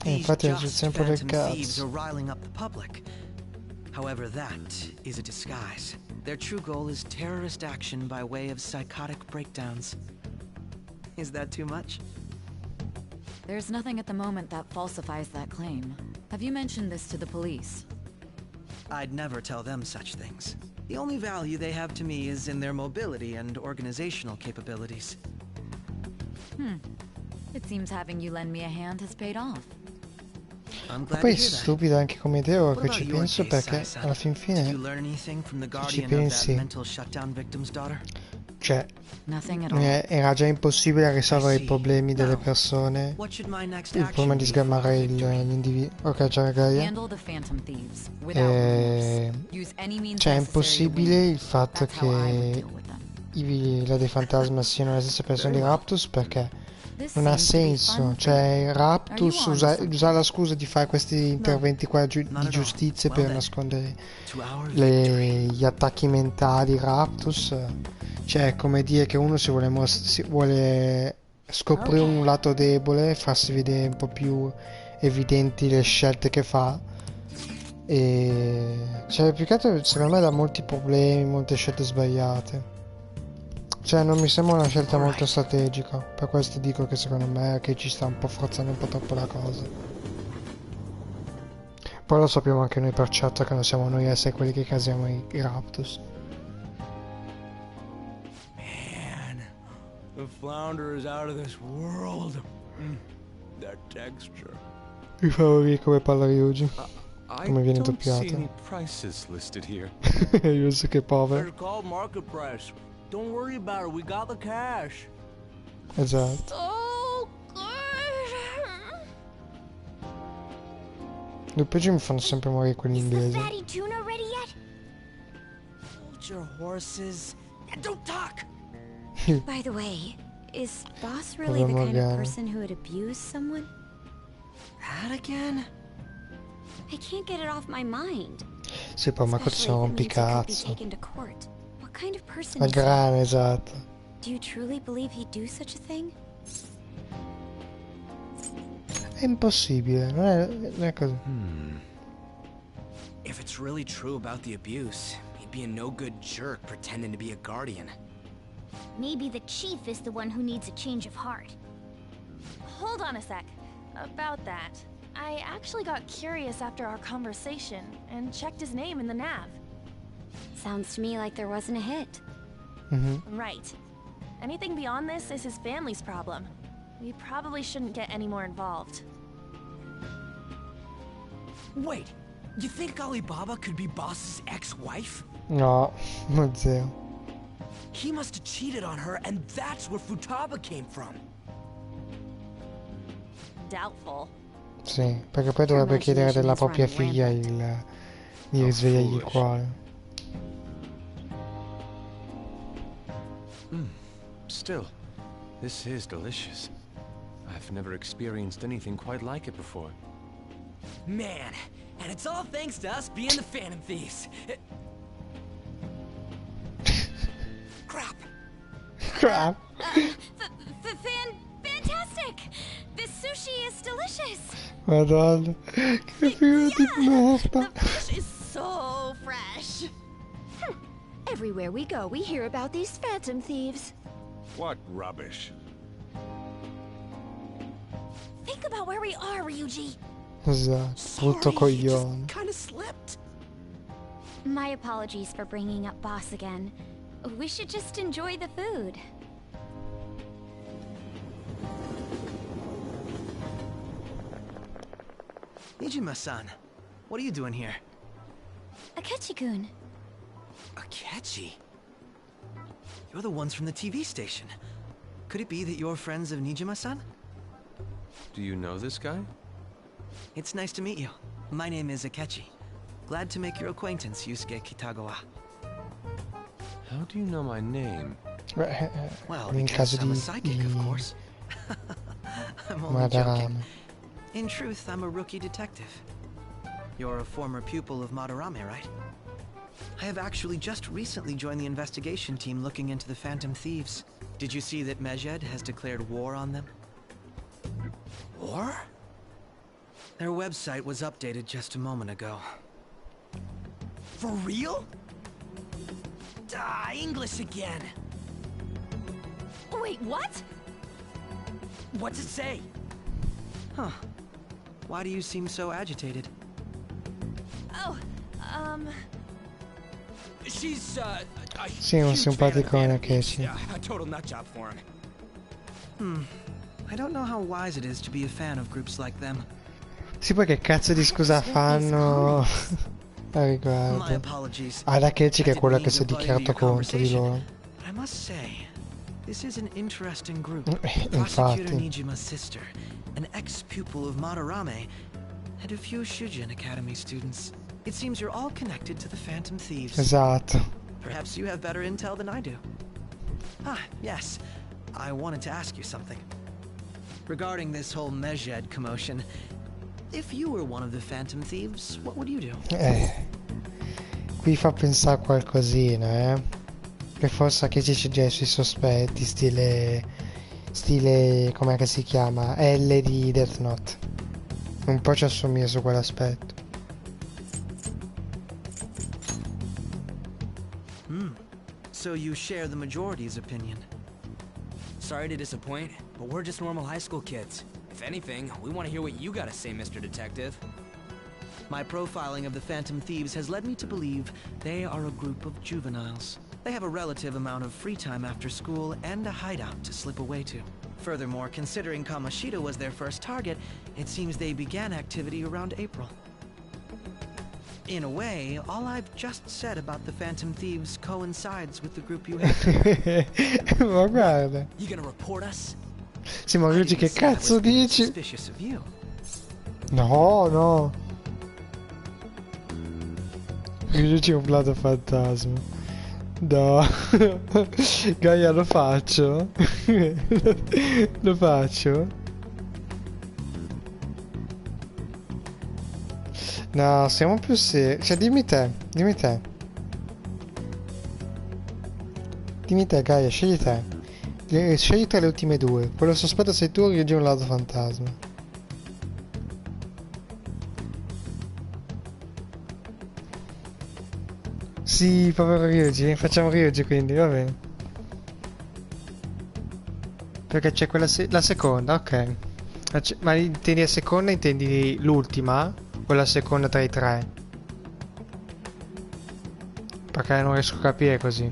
Infatti è sempre del Thieves are cazzo. riling up the public. However, that is a disguise. Their true goal is terrorist action by way of psychotic breakdowns. Is that too much? There's nothing at the moment that falsifies that claim. Have you mentioned this to the police? I'd never tell them such things. The only value they have to me is in their mobility and organizational capabilities. It seems having you lend me a hand has paid off. I'm glad Poi to hear that. stupido anche come idea ora What che about ci your penso, case, perché Sai-san? alla fin Did you fine, learn anything from the se ci guardian of that pensi, mental shutdown victim's daughter? cioè, Nothing at all. era già impossibile risolvere i problemi delle persone. What should my next Il problema action di be for sgamare l'individuo. Ok, ciao Gaia. Handle the Phantom Thieves without remorse. Use any means Cioè è necessary to impossibile win. il fatto That's how I would che deal with them. i Lady Fantasma siano le stesse persone di Raptus, perché This non ha seems to be senso. fun. Cioè Raptus Are you on usare la scusa di fare questi interventi qua di giustizia per nascondere gli attacchi mentali di Raptus. Cioè è come dire che uno si vuole scoprire un lato debole, farsi vedere un po' più evidenti le scelte che fa. E cioè più che altro secondo me dà molti problemi, molte scelte sbagliate. Cioè non mi sembra una scelta molto strategica. Per questo dico che secondo me che ci sta un po' forzando un po' troppo la cosa. Poi lo sappiamo anche noi per certo che non siamo noi a essere quelli che casiamo i Raptus. The flounder is out of this world. That texture. Mi fa morire come parla Ryuji. Come viene don't see any doppiato. prices listed here. Ryuji che povero. It's called market price. Don't worry about it. We got the cash. Esatto. So good. Le peggio mi fanno sempre morire quelli inglesi. Fatty tuna ready yet? Hold your horses and don't talk. By the way, is Boss really the kind of person who would abuse someone? That again? I can't get it off my mind. Sì, poi ma questo sono Especially if it means it could be rompicazzo. taken to court. What kind of person A is he? grane, esatto. Do you truly believe he'd do such a thing? È impossibile, non è così. If it's really true about the abuse, he'd be a no-good jerk pretending to be a guardian. Maybe the chief is the one who needs a change of heart. Hold on a sec. About that, I actually got curious after our conversation and checked his name in the nav. Sounds to me like there wasn't a hit. Right. Anything beyond this is his family's problem. We probably shouldn't get any more involved. Wait, you think Alibaba could be Boss's ex-wife? No, non zero. He must have cheated on her, and that's where Futaba came from. Doubtful. Sì, perché poi dovrebbe chiedere della propria figlia di risvegliargli il cuore. Still, this is delicious. I've never experienced anything quite like it before. Man, and it's all thanks to us being the Phantom Thieves. Crap. Crap. Fantastic! This sushi is delicious! Madonna, che figlio di merda. The fish is so fresh. Everywhere we go, we hear about these Phantom Thieves. What rubbish. Think about where we are, Ryuji. Esatto, brutto coglione. Kind of slipped. My apologies for bringing up Boss again. We should just enjoy the food. Nijima-san, what are you doing here? Akechi-kun. Akechi? You're the ones from the TV station. Could it be that you're friends of Nijima-san? Do you know this guy? It's nice to meet you. My name is Akechi. Glad to make your acquaintance, Yusuke Kitagawa. How do you know my name? Well, in because caso I'm a di psychic, of course. I'm only joking. In truth, I'm a rookie detective. You're a former pupil of Madarame, right? I have actually just recently joined the investigation team looking into the Phantom Thieves. Did you see that Medjed has declared war on them? War? Their website was updated just a moment ago. For real? English again. Wait, what? What's it say? Huh. Why do you seem so agitated? Oh, She's, Sì, un simpaticone Akechi. a total nut job for him. I don't know how wise it is to be a fan of groups like them. Sì, poi che cazzo di scusa fanno a riguardo? Ad Akechi che è quello che si è dichiarato contro di loro. I must say, this is an interesting group. Infatti. Prosecutor Nijima's sister, an ex-pupil of Madarame, and a few Shujin Academy students. It seems you're all connected to the Phantom Thieves. Esatto. Perhaps you have better intel than I do. Ah, yes. I wanted to ask you something. Regarding this whole Medjed commotion, if you were one of the Phantom Thieves, what would you do? Qui fa pensare qualcosina, che forse Akechi c'è già i suoi sospetti, stile com'è che si chiama? L di Death Note. Un po' ci assomiglia su quell'aspetto. So you share the majority's opinion. Sorry to disappoint, but we're just normal high school kids. If anything, we want to hear what you gotta say, Mr. Detective. My profiling of the Phantom Thieves has led me to believe they are a group of juveniles. They have a relative amount of free time after school and a hideout to slip away to. Furthermore, considering Kamoshida was their first target, it seems they began activity around April. In a way, all I've just said about the Phantom Thieves coincides with the group you have. Ma guarda. You gonna report us? Sì, ma Ryuji che cazzo dici? Suspicious of you. No, no. Ryuji è un blato fantasma. No. Gaia, lo faccio? Lo faccio? No, siamo più seri. Cioè, dimmi te. Dimmi te, Gaia, scegli te. Scegli tra le ultime due. Quello sospetto sei tu, Ryuji è un lato fantasma. Sì, povero Ryuji. Facciamo Ryuji quindi, va bene. Perché c'è quella la seconda, ok. Ma intendi la seconda, intendi l'ultima? Quella seconda tra i tre? Perché non riesco a capire così.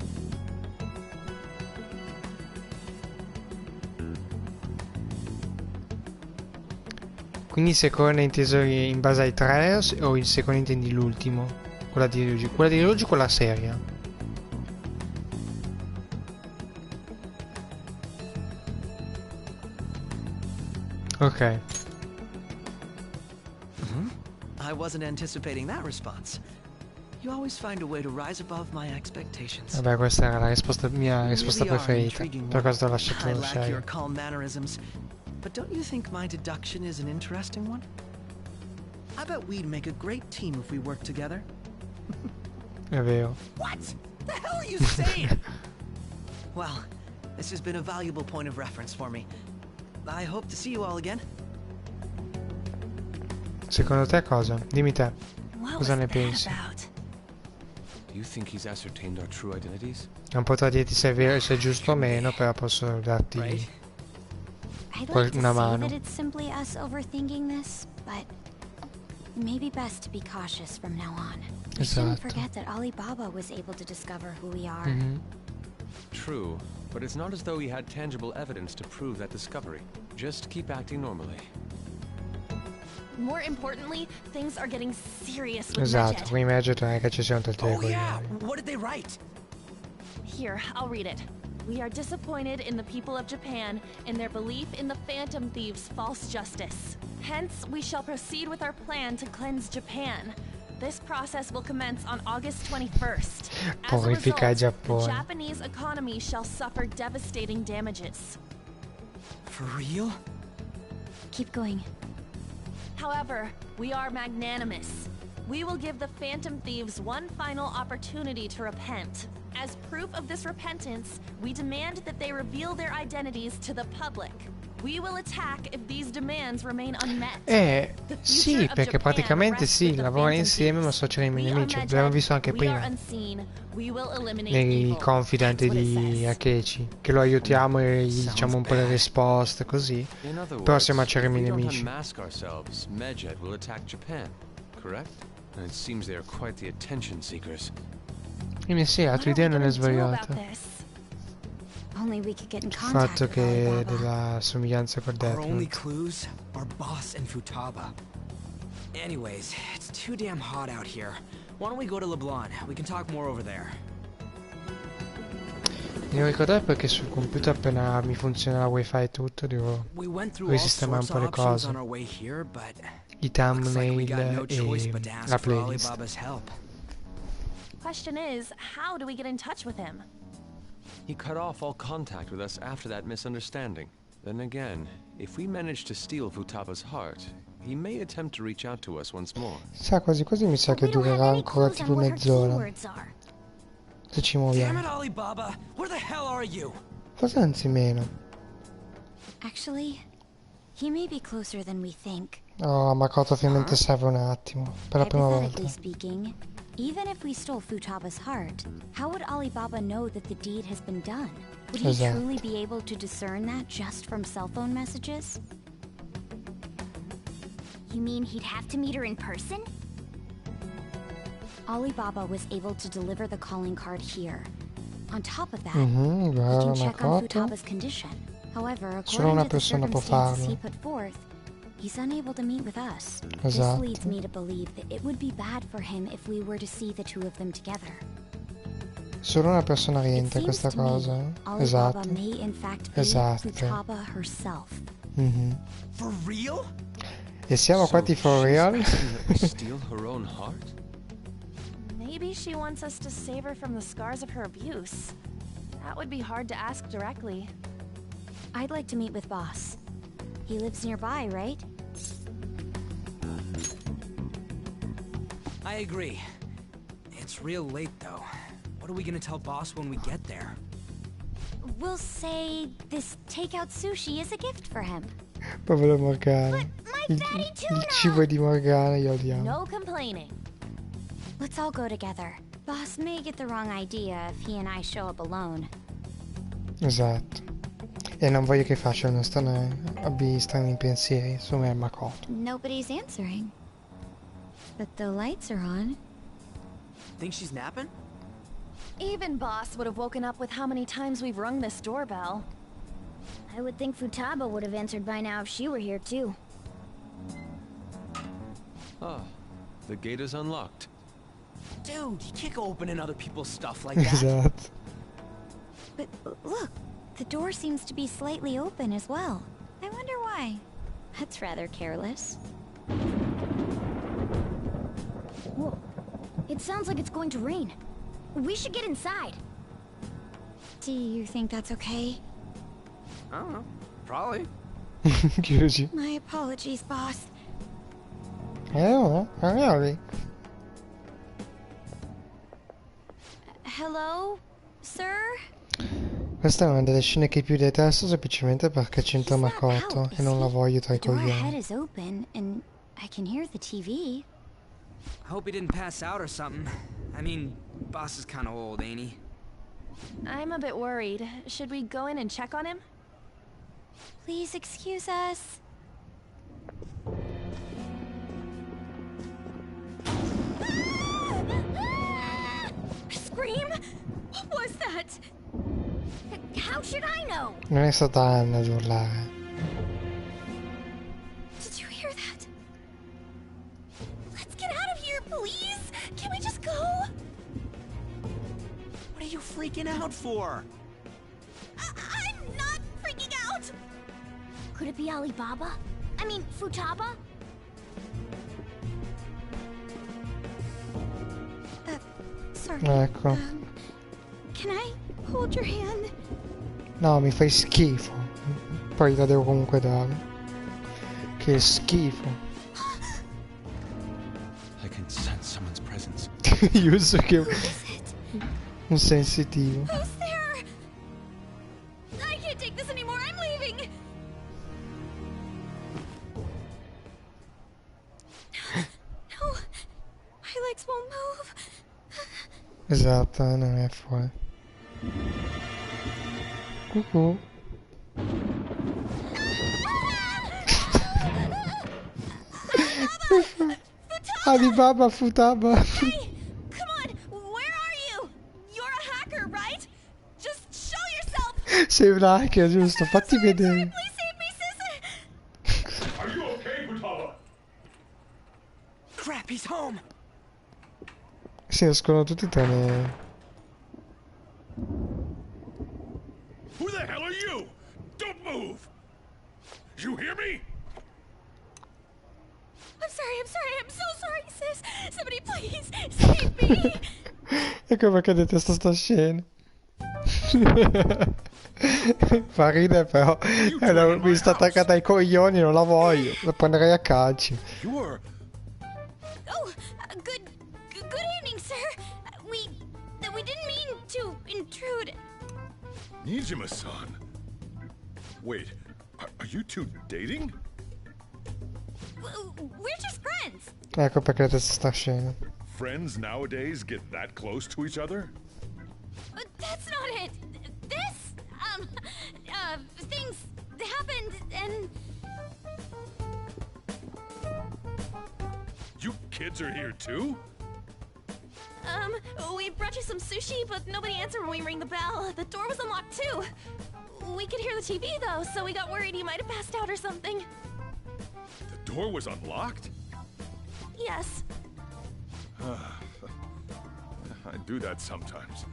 Quindi seconda inteso in base ai tre o in seconda intendi l'ultimo? Quella di Ryuji. Quella di Ryuji, quella seria. Ok. I wasn't anticipating that response. You always find a way to rise above my expectations. Vabbè, questa era la mia risposta preferita. Per questo ho lasciato I lack your scegliere. calm mannerisms, but don't you think my deduction is an interesting one? I bet we'd make a great team if we worked together. È vero. What? The hell are you saying? Well, this has been a valuable point of reference for me. I hope to see you all again. Secondo te cosa? Dimmi te. Cosa ne pensi? Do you think he's ascertained our true identities? Non potrò dirti se è vero, se è giusto o meno, però posso darti I'd like to una say mano. that it's simply us overthinking this, but maybe best to be cautious from now on. We shouldn't Esatto. forget that Alibaba was able to discover who we are. True, but it's not as though he had tangible evidence to prove that discovery. Just keep acting normally. More importantly, things are getting serious with Esatto, Medjed. qui Medjed non è che ci siano tutti i What did they write? Here, I'll read it. We are disappointed in the people of Japan in their belief in the Phantom Thieves' false justice. Hence, we shall proceed with our plan to cleanse Japan. This process will commence on August 21st. As a result, the Japanese economy shall suffer devastating damages. For real? Keep going. However, we are magnanimous. We will give the Phantom Thieves one final opportunity to repent. As proof of this repentance, we demand that they reveal their identities to the public. We will attack if these demands remain unmet. Sì, perché praticamente sì, lavorano insieme ma sono i nemici. L'abbiamo visto anche prima. Nei confident di Akechi, che lo aiutiamo e gli diciamo un po' le risposte così. Però siamo acerrimi nemici. Medjed will attack Japan, correct? And it seems they are quite the attention seekers. Quindi sì, la tua idea non è sbagliata. Il fatto che della somiglianza con Our only Deathloop. clues are Boss and Futaba. Anyways, it's too damn hot out here. Why don't we go to Leblon? We can talk more over there. Mi devo ricordare perché sul computer appena mi funziona la wifi e tutto devo risistemare un po' le cose. I thumbnail e la playlist. Question is, how do we get in touch with him? He cut off all contact with us after that misunderstanding. Then again, if we manage to steal Futaba's heart, he may attempt to reach out to us once more. Sa, quasi quasi mi sa che durerà ancora tipo mezz'ora. Se ci muoviamo. Forse anzi meno. Actually, he may be closer than we think. Oh, Makoto ovviamente serve un attimo. Per la prima volta. Hypothetically speaking, even if we stole Futaba's heart, how would Alibaba know that the deed has been done? Would he truly be able to discern that just from cell phone messages? You mean he'd have to meet her in person? Alibaba was able to deliver the calling card here. On top of that, he can check on Futaba's condition. However, according to the circumstances he put forth, he's unable to meet with us. This leads me to believe that it would be bad for him if we were to see the two of them together. Solo una persona rientra questa cosa. Alibaba may in fact be Futaba herself. For real? E siamo quanti for real? Steal her own heart? Maybe she wants us to save her from the scars of her abuse. That would be hard to ask directly. I'd like to meet with Boss. He lives nearby, right? I agree. It's real late, though. What are we gonna tell Boss when we get there? We'll say this takeout sushi is a gift for him. Povero Morgana. Il cibo di Morgana io odiamo. No complaining. Let's all go together. Boss may get the wrong idea if he and I show up alone. Esatto. E non voglio che facciano abbia strani pensieri su me e Makoto. Nobody's answering. But the lights are on. Think she's napping? Even Boss would have woken up with how many times we've rung this doorbell. I would think Futaba would have answered by now if she were here too. Ah, the gate is unlocked. Dude, you can't go opening other people's stuff like that. Esatto. But look, the door seems to be slightly open as well. I wonder why. That's rather careless. Whoa. It sounds like it's going to rain. We should get inside. Do you think that's okay? I don't know. Probably. Chiusi. My apologies, boss. Really? Hello, sir? Questa è una delle scene che più detesto semplicemente perché c'entra Makoto e non la voglio tra i The door ahead coglioni. is open and I can hear the TV. I hope he didn't pass out or something. I mean, Boss is kind of old, ain't he? I'm a bit worried. Should we go in and check on him? Please excuse us. Scream? What was that? How should I know? Non è stata Anna ad urlare. Did you hear that? Can we just go? What are you freaking out for? I'm not freaking out! Could it be Alibaba? I mean, Futaba? Sorry. Ecco. Can I hold your hand? No, mi fai schifo. Poi la devo comunque dare. Che schifo. I can sense someone's presence. Io so che un sensitivo. Who's there? I can't take this anymore. I'm leaving. No, my legs won't move. Esatto, non è fuori. Cucù. Alibaba Futaba. Hey, come on. Where are you? You're a hacker, right? Just show yourself. Sei un hacker, giusto? Fatti vedere. Please save me, sis. Are you okay, Futaba? Crap, he's home. Si escono tutti tranne. Who the hell are you? Don't move! You hear me? I'm so sorry, sis. Somebody please save me. Ecco perché detesto sta scena. Fa ridere però. Mi sta attaccata ai coglioni, non la voglio. La prenderei a calci. Oh, good evening, sir. We didn't mean to intrude. Nijima-san. Wait, are you two dating? We're just friends. Ecco perché detesto sta scena. Friends nowadays get that close to each other? That's not it. This, things happened and... You kids are here too? We brought you some sushi, but nobody answered when we rang the bell. The door was unlocked too. We could hear the TV though, so we got worried you might have passed out or something. The door was unlocked? Yes. I do that sometimes.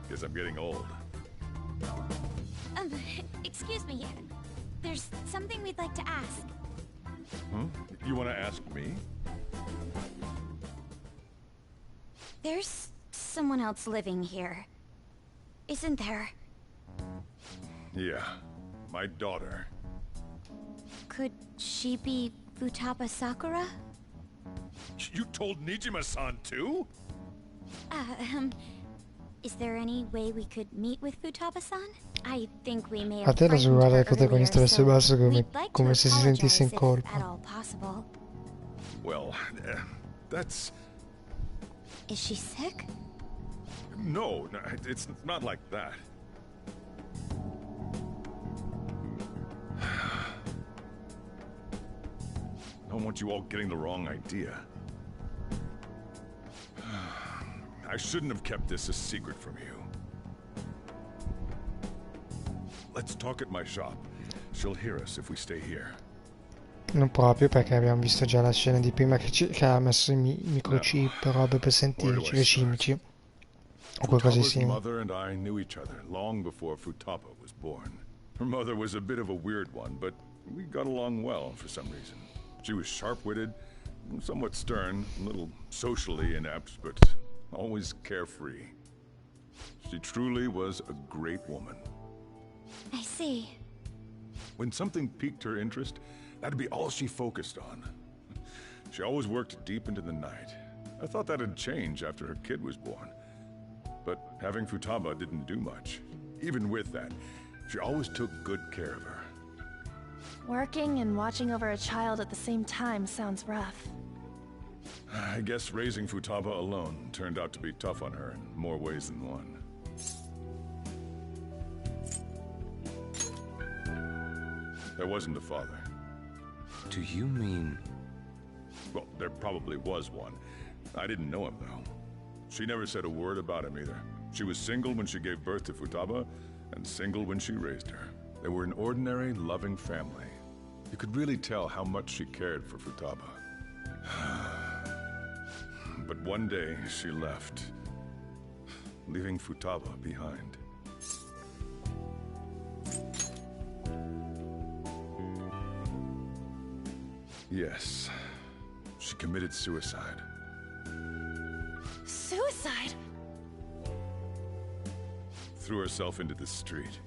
Guess I'm getting old. Excuse me. There's something we'd like to ask. Huh? You want to ask me? There's someone else living here, isn't there? Yeah, my daughter. Could she be Futaba Sakura? You told Nijima-san too? Is there any way we could meet with Futaba-san? I think we may A have te lo frightened guarda her il protagonista earlier, verso il so basso we'd like come to se si sentisse in apologize if colpa. at all possible. Well, that's... Is she sick? No, it's not like that. I don't want you all getting the wrong idea. I shouldn't have kept this a secret from you. Let's talk at my shop. She'll hear us if we stay here. Non proprio perché abbiamo visto già la scena di prima che ha messo i microchip, robe per sentirci, le cimici. O qualcosa di Futaba's simile. mother and I knew each other long before Futaba was born. Her mother was a bit of a weird one, but we got along well for some reason. She was sharp-witted, somewhat stern, a little socially inept, but always carefree. She truly was a great woman. I see. When something piqued her interest, that'd be all she focused on. She always worked deep into the night. I thought that'd change after her kid was born. But having Futaba didn't do much. Even with that, she always took good care of her. Working and watching over a child at the same time sounds rough. I guess raising Futaba alone turned out to be tough on her in more ways than one. There wasn't a father. Do you mean... Well, there probably was one. I didn't know him, though. She never said a word about him either. She was single when she gave birth to Futaba, and single when she raised her. They were an ordinary, loving family. You could really tell how much she cared for Futaba. But one day, she left, leaving Futaba behind. Yes, she committed suicide. Suicide? Threw herself into the street,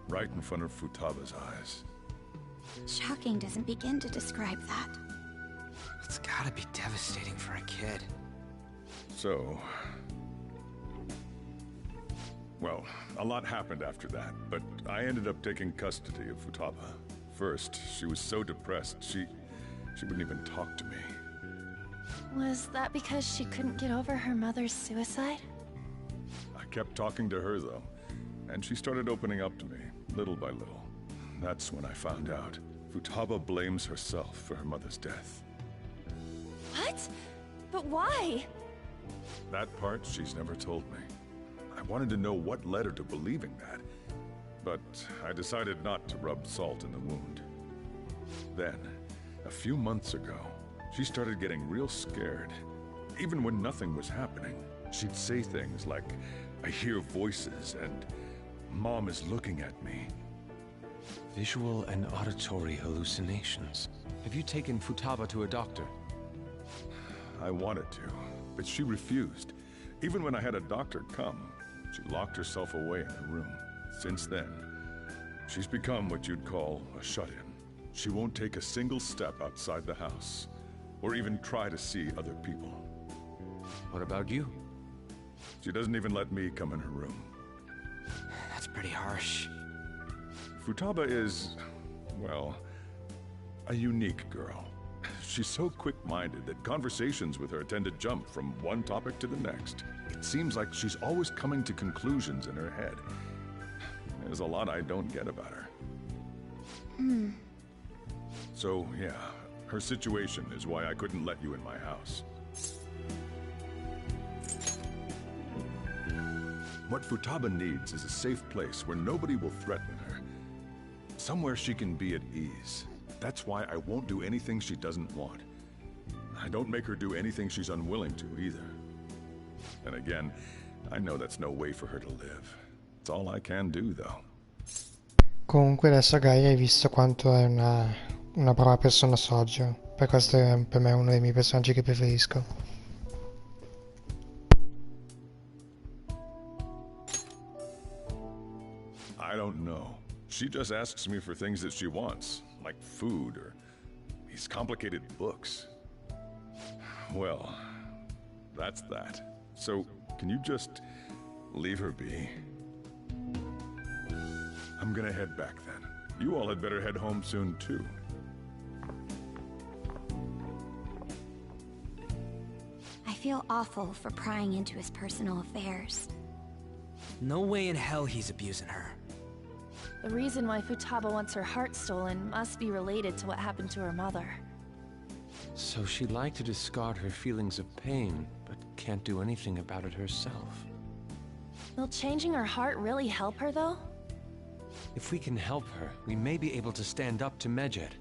right in front of Futaba's eyes. Shocking doesn't begin to describe that. It's gotta be devastating for a kid. So... well, a lot happened after that, but I ended up taking custody of Futaba. First, she was so depressed, she wouldn't even talk to me. Was that because she couldn't get over her mother's suicide? I kept talking to her, though, and she started opening up to me, little by little. That's when I found out. Futaba blames herself for her mother's death. What? But why? That part she's never told me. I wanted to know what led her to believing that, but I decided not to rub salt in the wound. Then, a few months ago, she started getting real scared. Even when nothing was happening, she'd say things like, "I hear voices," and "Mom is looking at me." Visual and auditory hallucinations. Have you taken Futaba to a doctor? I wanted to, but she refused. Even when I had a doctor come, she locked herself away in her room. Since then, she's become what you'd call a shut-in. She won't take a single step outside the house, or even try to see other people. What about you? She doesn't even let me come in her room. That's pretty harsh. Futaba is, well, a unique girl. She's so quick-minded that conversations with her tend to jump from one topic to the next. It seems like she's always coming to conclusions in her head. There's a lot I don't get about her. So, yeah, her situation is why I couldn't let you in my house. What Futaba needs is a safe place where nobody will threaten her. Somewhere she can be at ease. That's why I won't do anything she doesn't want. I don't make her do anything she's unwilling to, either. And again, I know that's no way for her to live. It's all I can do, though. Comunque adesso Gaia hai visto quanto è una brava persona Soggio. Per questo è per me uno dei miei personaggi che preferisco. I don't know. She just asks me for things that she wants, like food or these complicated books. Well, that's that. So, can you just leave her be? I'm gonna head back then. You all had better head home soon, too. I feel awful for prying into his personal affairs. No way in hell he's abusing her. The reason why Futaba wants her heart stolen must be related to what happened to her mother. So she'd like to discard her feelings of pain, but can't do anything about it herself. Will changing her heart really help her, though? If we can help her, we may be able to stand up to Medjed.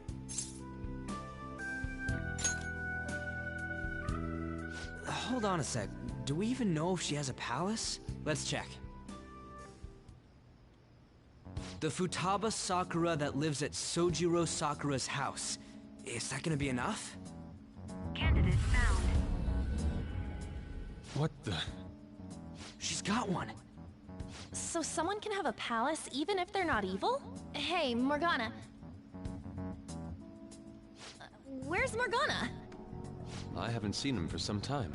Hold on a sec. Do we even know if she has a palace? Let's check. The Futaba Sakura that lives at Sojiro Sakura's house. Is that gonna be enough? Candidate found. What the? She's got one. So someone can have a palace even if they're not evil? Hey, Morgana. Where's Morgana? I haven't seen him for some time.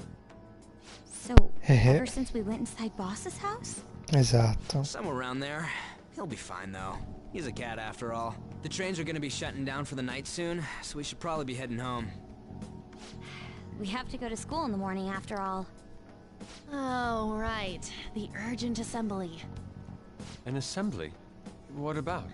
So, ever since we went inside Boss's house? Esatto. Somewhere around there. He'll be fine, though. He's a cat, after all. The trains are gonna be shutting down for the night soon, so we should probably be heading home. We have to go to school in the morning, after all. Oh, right. The urgent assembly. An assembly? What about?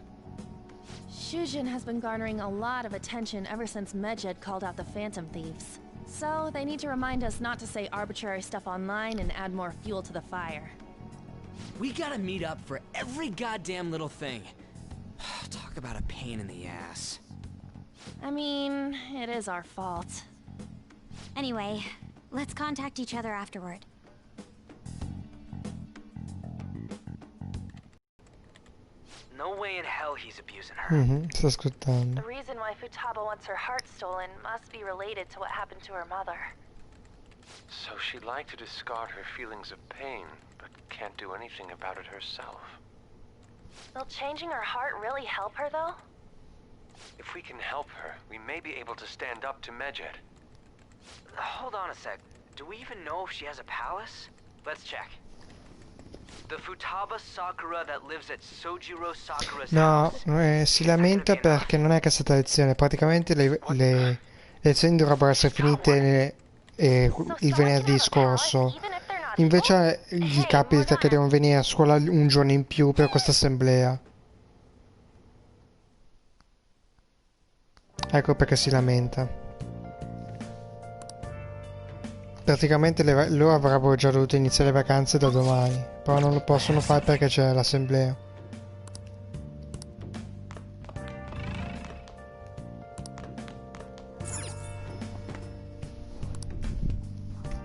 Shujin has been garnering a lot of attention ever since Medjed called out the Phantom Thieves. So, they need to remind us not to say arbitrary stuff online and add more fuel to the fire. We gotta meet up for every goddamn little thing. Talk about a pain in the ass. I mean, it is our fault. Anyway, Let's contact each other afterward. No way in hell he's abusing her. Sto ascoltando. The reason why Futaba wants her heart stolen must be related to what happened to her mother. So she'd like to discard her feelings of pain, but can't do anything about it herself. Will changing her heart really help her, though? If we can help her, we may be able to stand up to Medjed. Hold on a sec. Do we even know if she has a palace? Let's check. The Futaba Sakura that lives at Sojiro Sakura's No, house. si lamenta perché non è che è stata lezione. Praticamente le lezioni dovrebbero essere finite il venerdì scorso. Invece gli capita che devono venire a scuola un giorno in più per questa assemblea. Ecco perché si lamenta. Praticamente loro avrebbero già dovuto iniziare le vacanze da domani, però non lo possono fare perché c'è l'assemblea.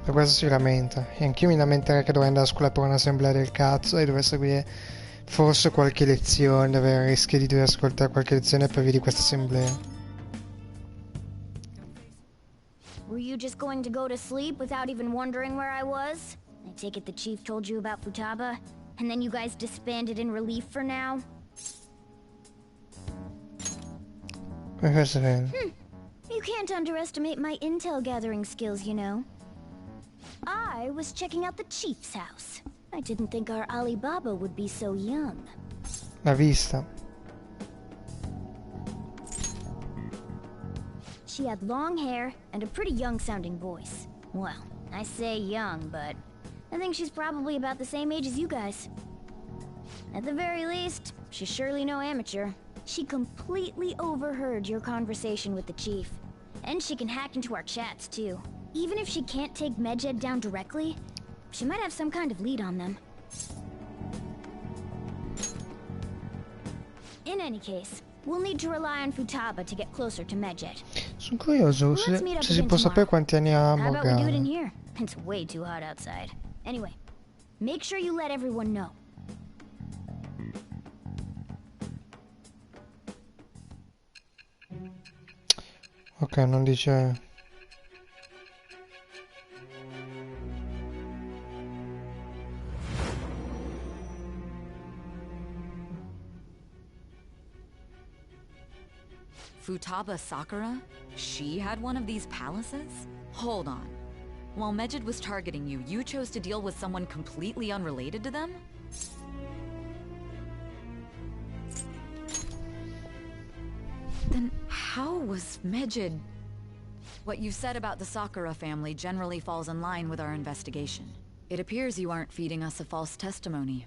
Per questo si lamenta. E anch'io mi lamenterei che dovrei andare a scuola per un'assemblea del cazzo e dover seguire forse qualche lezione, avere il rischio di dover ascoltare qualche lezione per via di questa assemblea. Were you just going to go to sleep without even wondering where I was? I take it the chief told you about Futaba, and then you guys disbanded in relief for now? Questo è vero. You can't underestimate my intel gathering skills, you know. I was checking out the chief's house. I didn't think our Alibaba would be so young. L'ha vista. She had long hair and a pretty young-sounding voice. Well, I say young, but I think she's probably about the same age as you guys. At the very least, she's surely no amateur. She completely overheard your conversation with the chief. And she can hack into our chats, too. Even if she can't take Medjed down directly, she might have some kind of lead on them. In any case, we'll need to rely on Futaba to get closer to Medjed. Sono curioso se si può sapere quanti anni ha How about we do it in Morgana. here? It's way too hot outside. Anyway, make sure you let everyone know. Ok, non dice... Futaba Sakura? She had one of these palaces? Hold on. While Medjed was targeting you, you chose to deal with someone completely unrelated to them? Then how was Medjed... What you said about the Sakura family generally falls in line with our investigation. It appears you aren't feeding us a false testimony.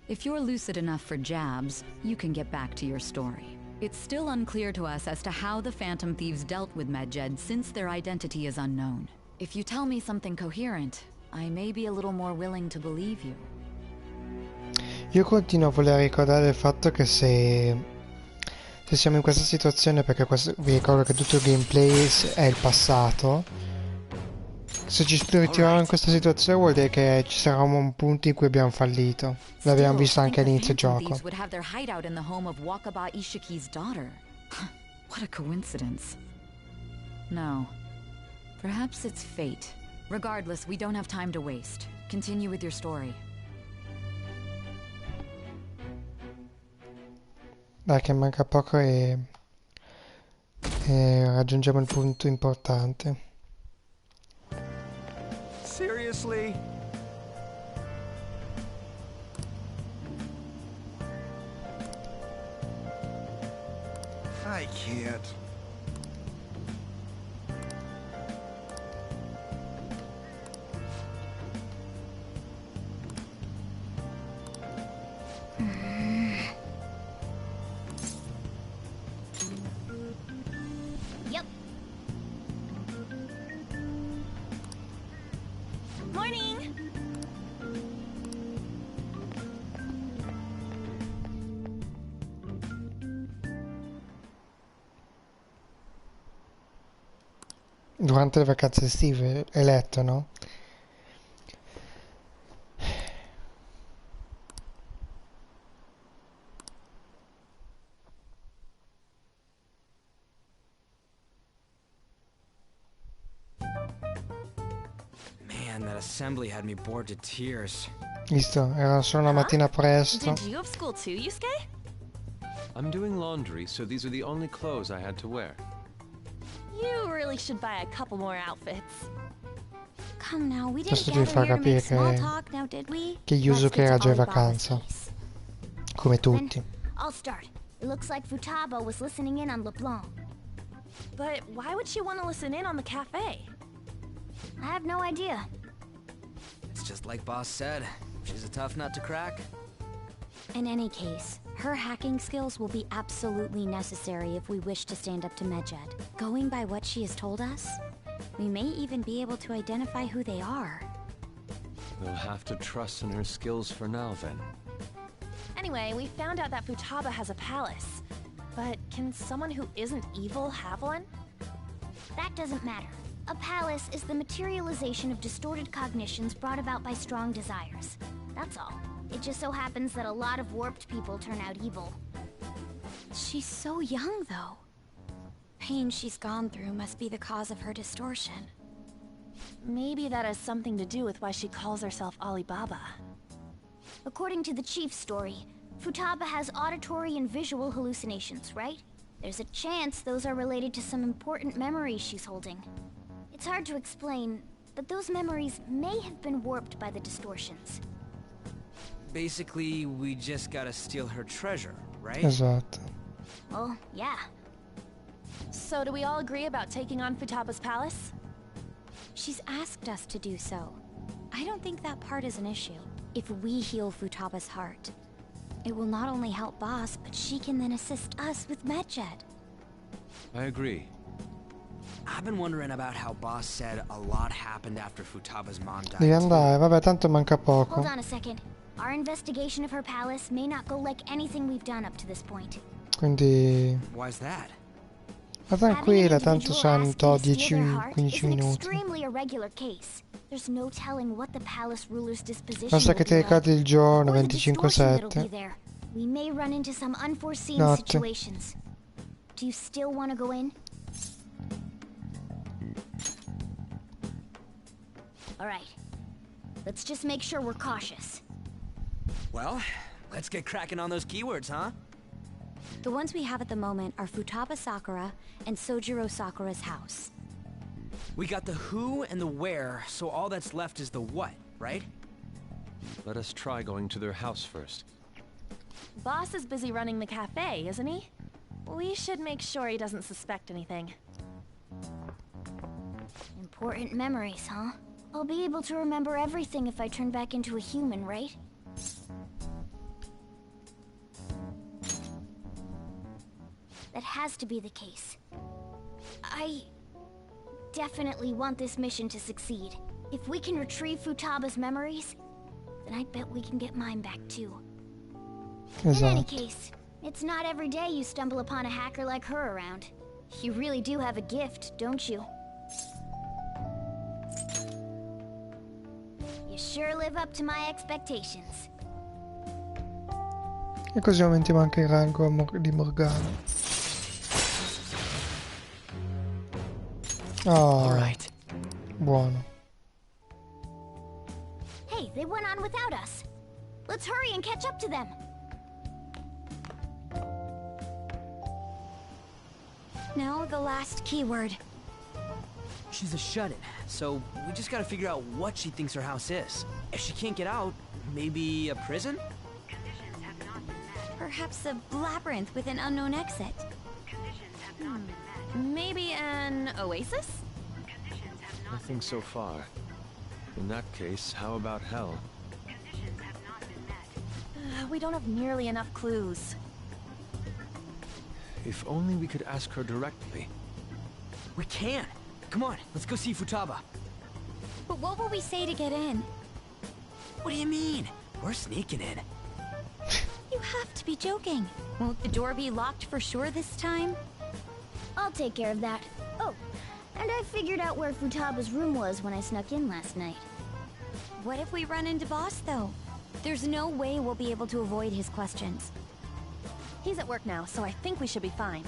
If you're lucid enough for jabs, you can get back to your story. It's still unclear to us as to how the Phantom Thieves dealt with Medjed since their identity is unknown. If you tell me something coherent, I may be a little more willing to believe you. Io continuo a voler ricordare il fatto che se siamo in questa situazione, perché vi ricordo che tutto il gameplay è il passato, se ci ritroviamo in questa situazione vuol dire che ci sarà un punto in cui abbiamo fallito. L'abbiamo visto anche all'inizio gioco. Would have their hideout in the home of Wakaba Ishiki's daughter. What a coincidence. No. Perhaps it's fate. Regardless, we don't have time to waste. Continue with your story. Dai, che manca poco e raggiungiamo il punto importante. Seriously? I can't. Yep. Morning! durante le vacanze estive, hai letto, no? Man, that assembly had me bored to tears. Visto, era solo una mattina presto. Did you have school too, Yusuke? I'm doing laundry, so these are the only clothes I had to wear. You really should buy a couple more outfits. Come now, we didn't Questo ti gather fa here to make capire small talk, now did we? che Let's Yusuke get era to già in Alibaba's vacanza. case. Come tutti. I'll start. It looks like Futaba was listening in on LeBlanc. But why would she want to listen in on the cafe? I have no idea. It's just like Boss said. She's a tough nut to crack. In any case, her hacking skills will be absolutely necessary if we wish to stand up to Medjed. Going by what she has told us, we may even be able to identify who they are. We'll have to trust in her skills for now, then. Anyway, we found out that Futaba has a palace. But can someone who isn't evil have one? That doesn't matter. A palace is the materialization of distorted cognitions brought about by strong desires. That's all. It just so happens that a lot of warped people turn out evil. She's so young, though. Pain she's gone through must be the cause of her distortion. Maybe that has something to do with why she calls herself Alibaba. According to the chief's story, Futaba has auditory and visual hallucinations, right? There's a chance those are related to some important memories she's holding. It's hard to explain, but those memories may have been warped by the distortions. Basically, we just gotta steal her treasure, right? Esatto. Well, yeah. So do we all agree about taking on Futaba's palace? She's asked us to do so. I don't think that part is an issue. If we heal Futaba's heart, it will not only help Boss, but she can then assist us with Medjed. I agree. I've been wondering about how Boss said a lot happened after Futaba's mom died. Devi andare, vabbè, tanto manca poco. Hold on a second. Our investigation of her palace may not go like anything we've done up to this point. Quindi... Why's that? Ma tranquilla, tanto sono 10-15 It's an minuti. extremely irregular case. There's no telling what the palace ruler's disposition Basta che will ti be ricordi il giorno like, or the distortion that'll be 25/7. there. We may run into some unforeseen Notte. situations. Do you still want to go in? All right. Let's just make sure we're cautious. Well, let's get cracking on those keywords, huh? The ones we have at the moment are Futaba Sakura and Sojiro Sakura's house. We got the who and the where, so all that's left is the what, right? Let us try going to their house first. Boss is busy running the cafe, isn't he? We should make sure he doesn't suspect anything. Important memories, huh? I'll be able to remember everything if I turn back into a human, right? That has to be the case. I definitely want this mission to succeed. If we can retrieve Futaba's memories, then I bet we can get mine back too. In any case, it's not every day you stumble upon a hacker like her around. You really do have a gift, don't you? You sure live up to my expectations. E così aumentiamo anche il rango di Morgana. Oh, buono. Hey, they went on without us. Let's hurry and catch up to them. Now the last keyword. She's a shut-in, so we just gotta figure out what she thinks her house is. If she can't get out, maybe a prison? Perhaps a labyrinth with an unknown exit. Maybe an oasis? Nothing so far. In that case, how about hell? We don't have nearly enough clues. If only we could ask her directly. We can! Come on, let's go see Futaba. But what will we say to get in? What do you mean? We're sneaking in. You have to be joking. Won't the door be locked for sure this time? I'll take care of that. Oh, And I figured out where Futaba's room was when I snuck in last night. What if we run into Boss, though? There's no way we'll be able to avoid his questions. He's at work now, so I think we should be fine.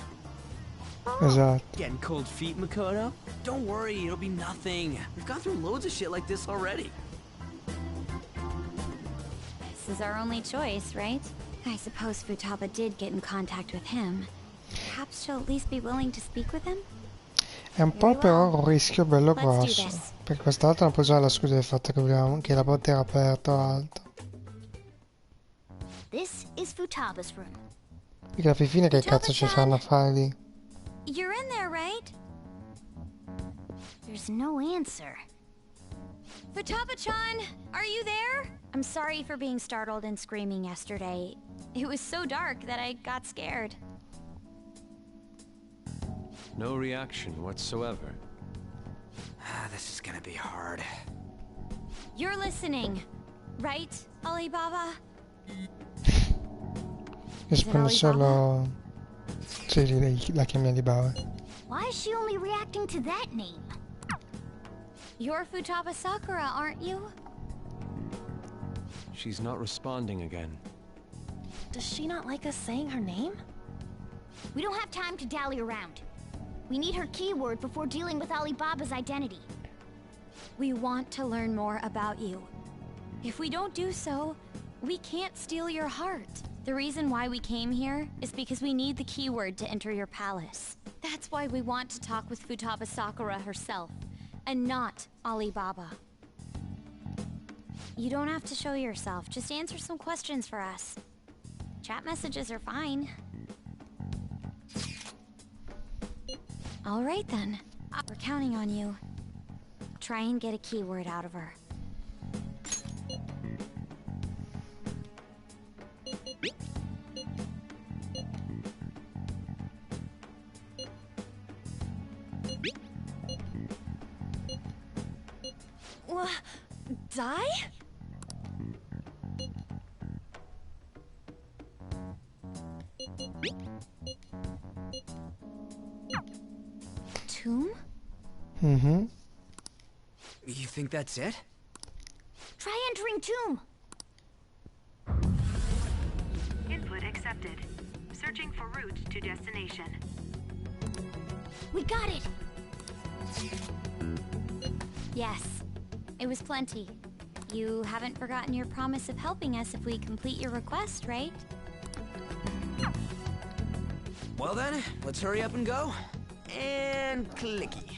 Esatto. Getting cold feet, Makoto? Don't worry, it'll be nothing. We've gone through loads of shit like this already. This is our only choice, right? I suppose Futaba did get in contact with him. Perhaps she'll at least be willing to speak with him? È un po' però un rischio bello grosso, perché questa volta non può usare la scusa del fatto che la porta era aperta o altro. This is Futaba's room. Perché alla fine che cazzo ci fanno a fare lì? You're in there, right? There's no answer. Futaba-chan, are you there? I'm sorry for being startled and screaming yesterday. It was so dark that I got scared. No reaction whatsoever. This is gonna be hard. You're listening, right, Alibaba? Risponde solo... Sì, la chiami Alibaba. Why is she only reacting to that name? You're Futaba Sakura, aren't you? She's not responding again. Does she not like us saying her name? We don't have time to dally around. We need her keyword before dealing with Alibaba's identity. We want to learn more about you. If we don't do so, we can't steal your heart. The reason why we came here is because we need the keyword to enter your palace. That's why we want to talk with Futaba Sakura herself, and not Alibaba. You don't have to show yourself, just answer some questions for us. Chat messages are fine. All right then, we're counting on you. Try and get a keyword out of her. Die? Tomb? Mm-hmm. You think that's it? Try entering tomb. Input accepted. Searching for route to destination. We got it! Yes, it was plenty. You haven't forgotten your promise of helping us if we complete your request, right? Well then, let's hurry up and go. And clicky.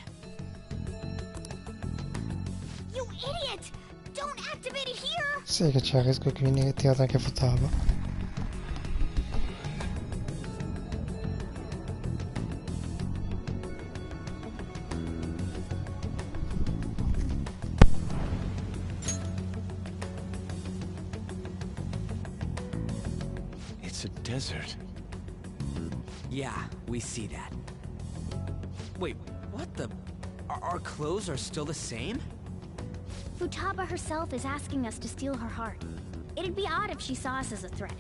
You idiot! Don't activate it here! Sì che c'è il rischio che viene ritirato anche Futaba. It's a desert. Yeah, we see that. Wait, what the... Our clothes are still the same? Futaba herself is asking us to steal her heart. It'd be odd if she saw us as a threat.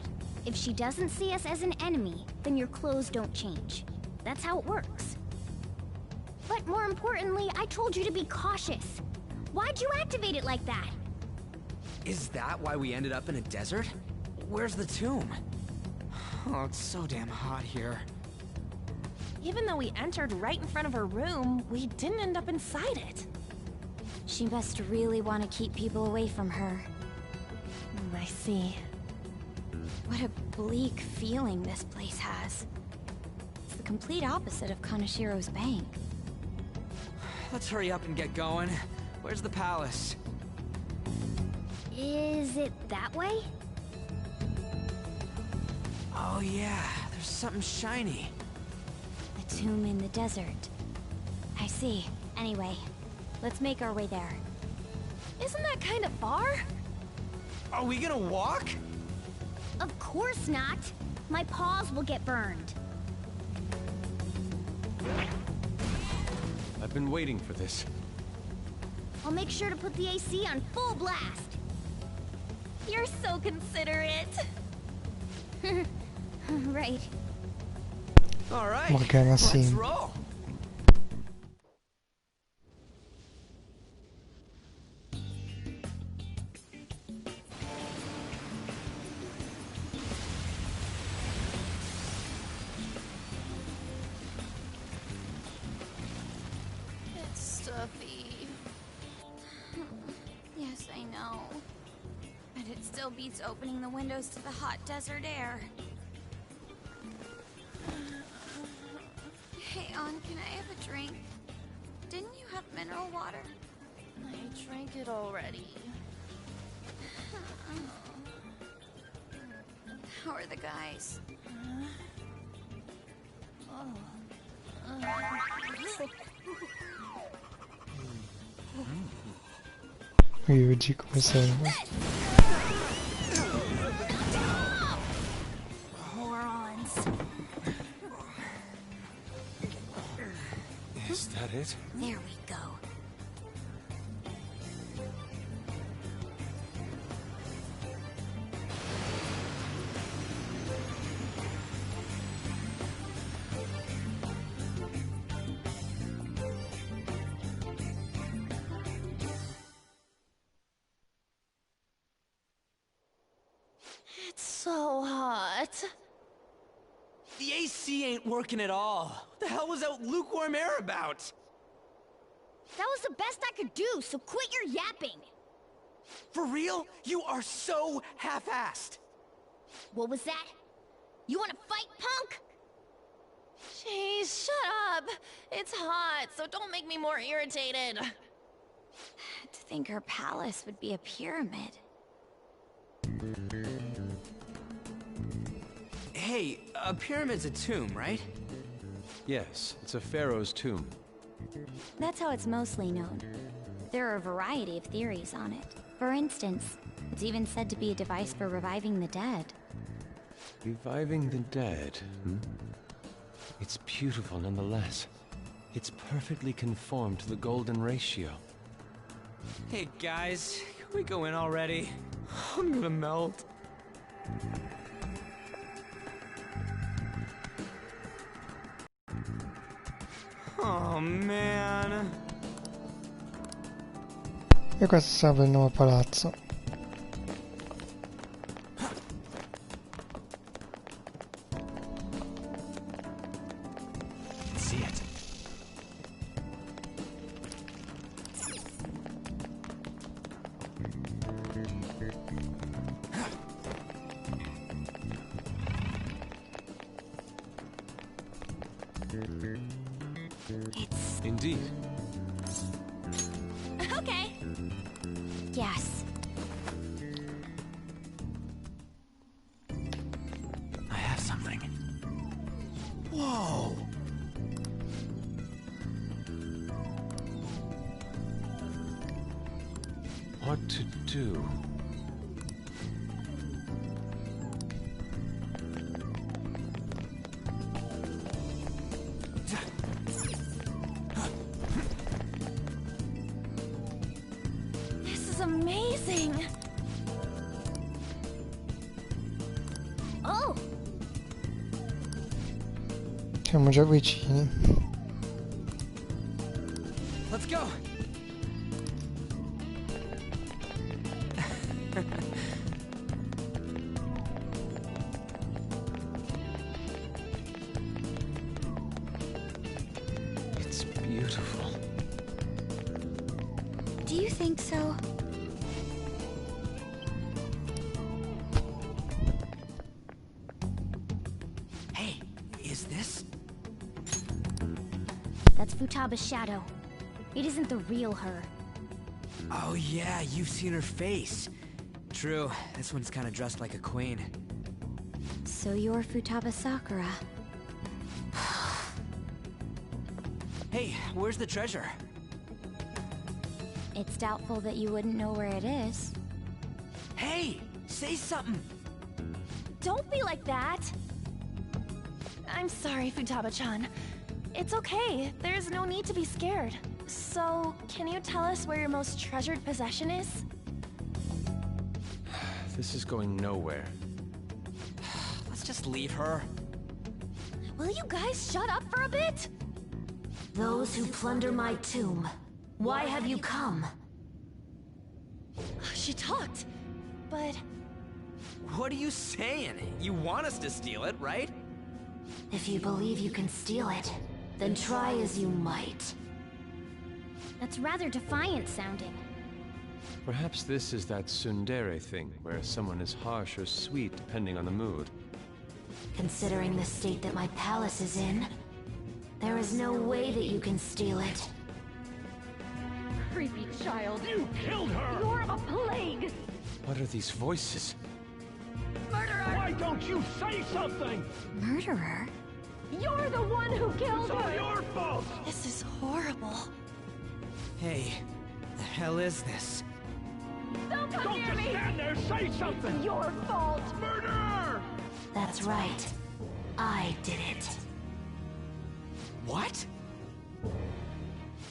If she doesn't see us as an enemy, then your clothes don't change. That's how it works. But more importantly, I told you to be cautious. Why'd you activate it like that? Is that why we ended up in a desert? Where's the tomb? Oh, it's so damn hot here. Even though we entered right in front of her room, we didn't end up inside it. She must really want to keep people away from her. I see. What a bleak feeling this place has. It's the complete opposite of Kanashiro's bank. Let's hurry up and get going. Where's the palace? Is it that way? Oh yeah, there's something shiny. The tomb in the desert. I see. Anyway, let's make our way there. Isn't that kind of far? Are we gonna walk? Of course not. My paws will get burned. I've been waiting for this. I'll make sure to put the AC on full blast. You're so considerate. Right. All right. Morgana let's sim. roll. Buffy. Yes, I know. But it still beats opening the windows to the hot desert air. Hey, On, can I have a drink? Didn't you have mineral water? I drank it already. How are the guys? Yuji come sempre. Morons. Is that it? There we go. It's so hot. The AC ain't working at all. What the hell was that lukewarm air about? That was the best I could do, so quit your yapping. For real? You are so half-assed. What was that? You wanna fight, punk? Jeez, shut up. It's hot, so don't make me more irritated. To think her palace would be a pyramid. Hey, a pyramid's a tomb, right? Yes, it's a pharaoh's tomb. That's how it's mostly known. There are a variety of theories on it. For instance, it's even said to be a device for reviving the dead. Reviving the dead, It's beautiful nonetheless. It's perfectly conformed to the golden ratio. Hey guys, can we go in already? I'm gonna melt. Oh man. E questo serve il nuovo palazzo. See it. It's... Indeed. Okay. Yes. I have something. Whoa! What to do? This is amazing. Oh, Siamo già vicini. Let's go! It's beautiful. Do you think so? Hey, is this? that's Futaba's shadow. It isn't the real her. Oh yeah, you've seen her face. True, this one's kinda dressed like a queen. So you're Futaba Sakura. Hey, where's the treasure? It's doubtful that you wouldn't know where it is. Hey, say something! Don't be like that. I'm sorry, Futaba-chan. It's okay. There's no need to be scared. So, can you tell us where your most treasured possession is? This is going nowhere. Let's just leave her. Will you guys shut up for a bit? Those who plunder my tomb, why have you come? She talked, but... What are you saying? You want us to steal it, right? If you believe you can steal it, then try as you might. That's rather defiant sounding. Perhaps this is that tsundere thing, where someone is harsh or sweet depending on the mood. Considering the state that my palace is in, there is no way that you can steal it. Creepy child. You killed her! You're a plague! What are these voices? Murderer! Why don't you say something? Murderer? You're the one who killed It's all her! your fault! This is horrible. Hey, the hell is this? Don't come Don't near just me! stand there, say something! It's your fault! Murderer! That's right. I did it. What?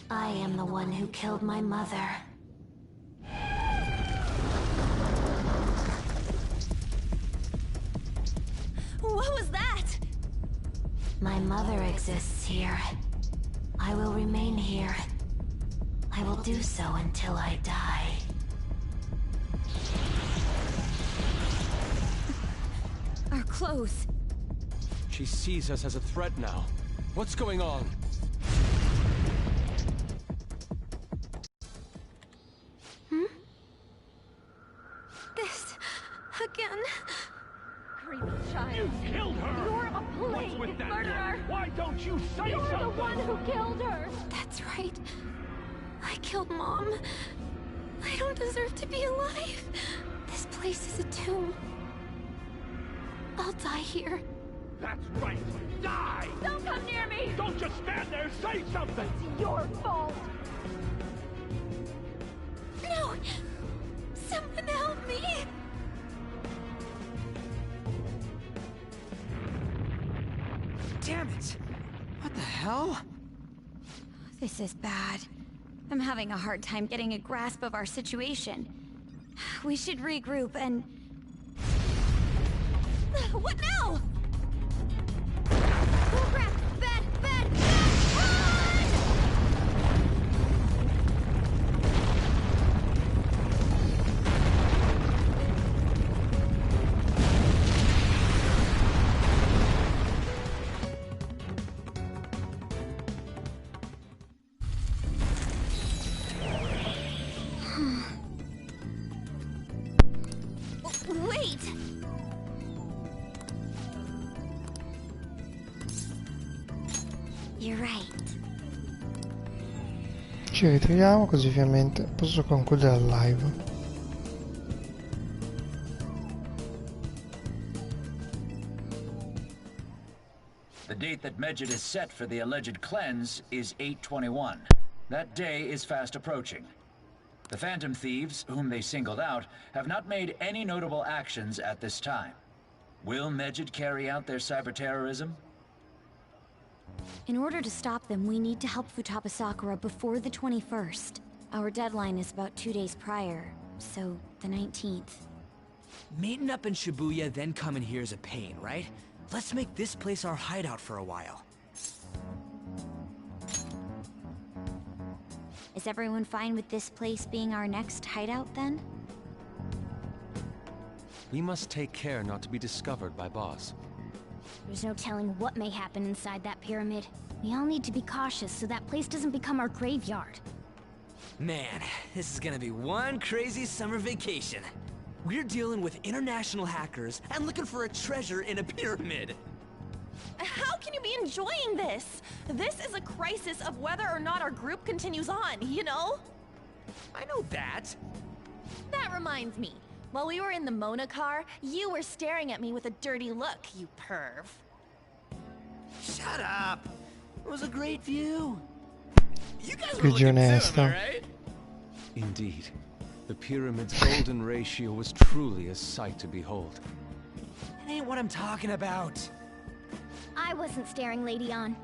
I am the one who killed my mother. What was that? My mother exists here. I will remain here. I will do so until I die. Our clothes. She sees us as a threat now. What's going on? This... again. Creepy child. You killed her! You're a plague! What's with that Murderer! look? Why don't you say You're something? the one who killed her! That's right. I killed Mom. I don't deserve to be alive. This place is a tomb. I'll die here. That's right. Die! Don't come near me! Don't just stand there, say something! It's your fault! No! Someone help me! Damn it! What the hell? This is bad. I'm having a hard time getting a grasp of our situation. We should regroup and... What now? Oh crap! Bad! Bad! Bad! Wait! You're right. Ci ritroviamo così ovviamente posso concludere la live. The date that Medjed is set for the alleged cleanse is 8/21. That day is fast approaching. The Phantom Thieves, whom they singled out, have not made any notable actions at this time. Will Medjed carry out their cyber-terrorism? In order to stop them, we need to help Futaba Sakura before the 21st. Our deadline is about 2 days prior, so the 19th. Meeting up in Shibuya, then coming here is a pain, right? Let's make this place our hideout for a while. Is everyone fine with this place being our next hideout, then? We must take care not to be discovered by Boss. There's no telling what may happen inside that pyramid. We all need to be cautious so that place doesn't become our graveyard. Man, this is gonna be one crazy summer vacation. We're dealing with international hackers and looking for a treasure in a pyramid. How can you be enjoying this? This is a crisis of whether or not our group continues on, you know? I know that. That reminds me. While we were in the Mona car, you were staring at me with a dirty look, you perv. Shut up. It was a great view. You guys were Più looking too, am onesta. I right? Indeed. The pyramid's golden ratio was truly a sight to behold. That ain't what I'm talking about. I wasn't staring Lady On.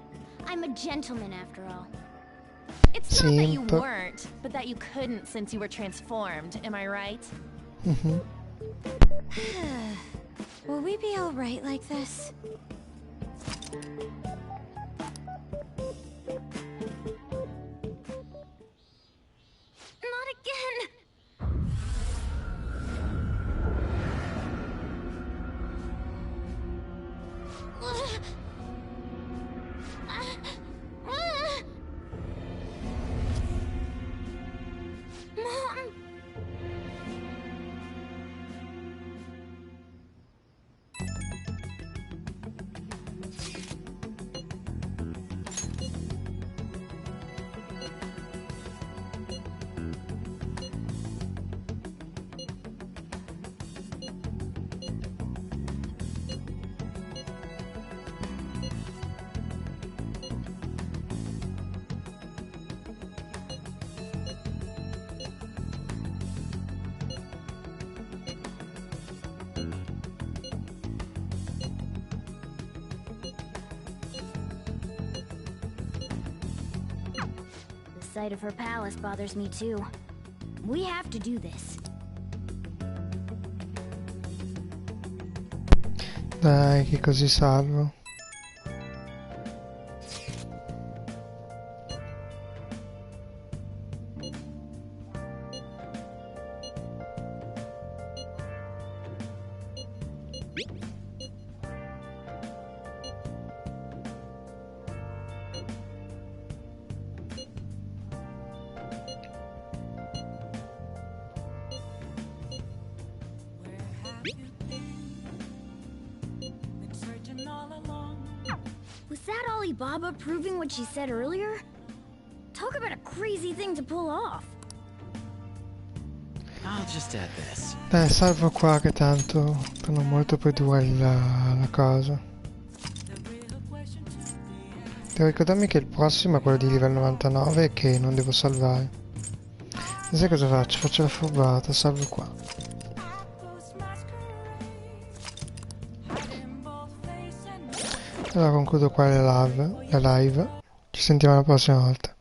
I'm a gentleman after all. It's not that you Simp. weren't, but that you couldn't since you were transformed, am I right? Will we be alright like this? Not again! sight of her palace bothers me too. We have to do this. Dai, che così salvo. Was that Alibaba proving what she said earlier? Talk about a crazy thing to pull off. I'll just add this. Dai, salvo qua che tanto per non molto produrre la cosa. Devo ricordarmi che il prossimo è quello di livello 99 e che non devo salvare. E sai cosa faccio? Faccio la furbata, salvo qua. Allora concludo qua la live. Ci sentiamo la prossima volta.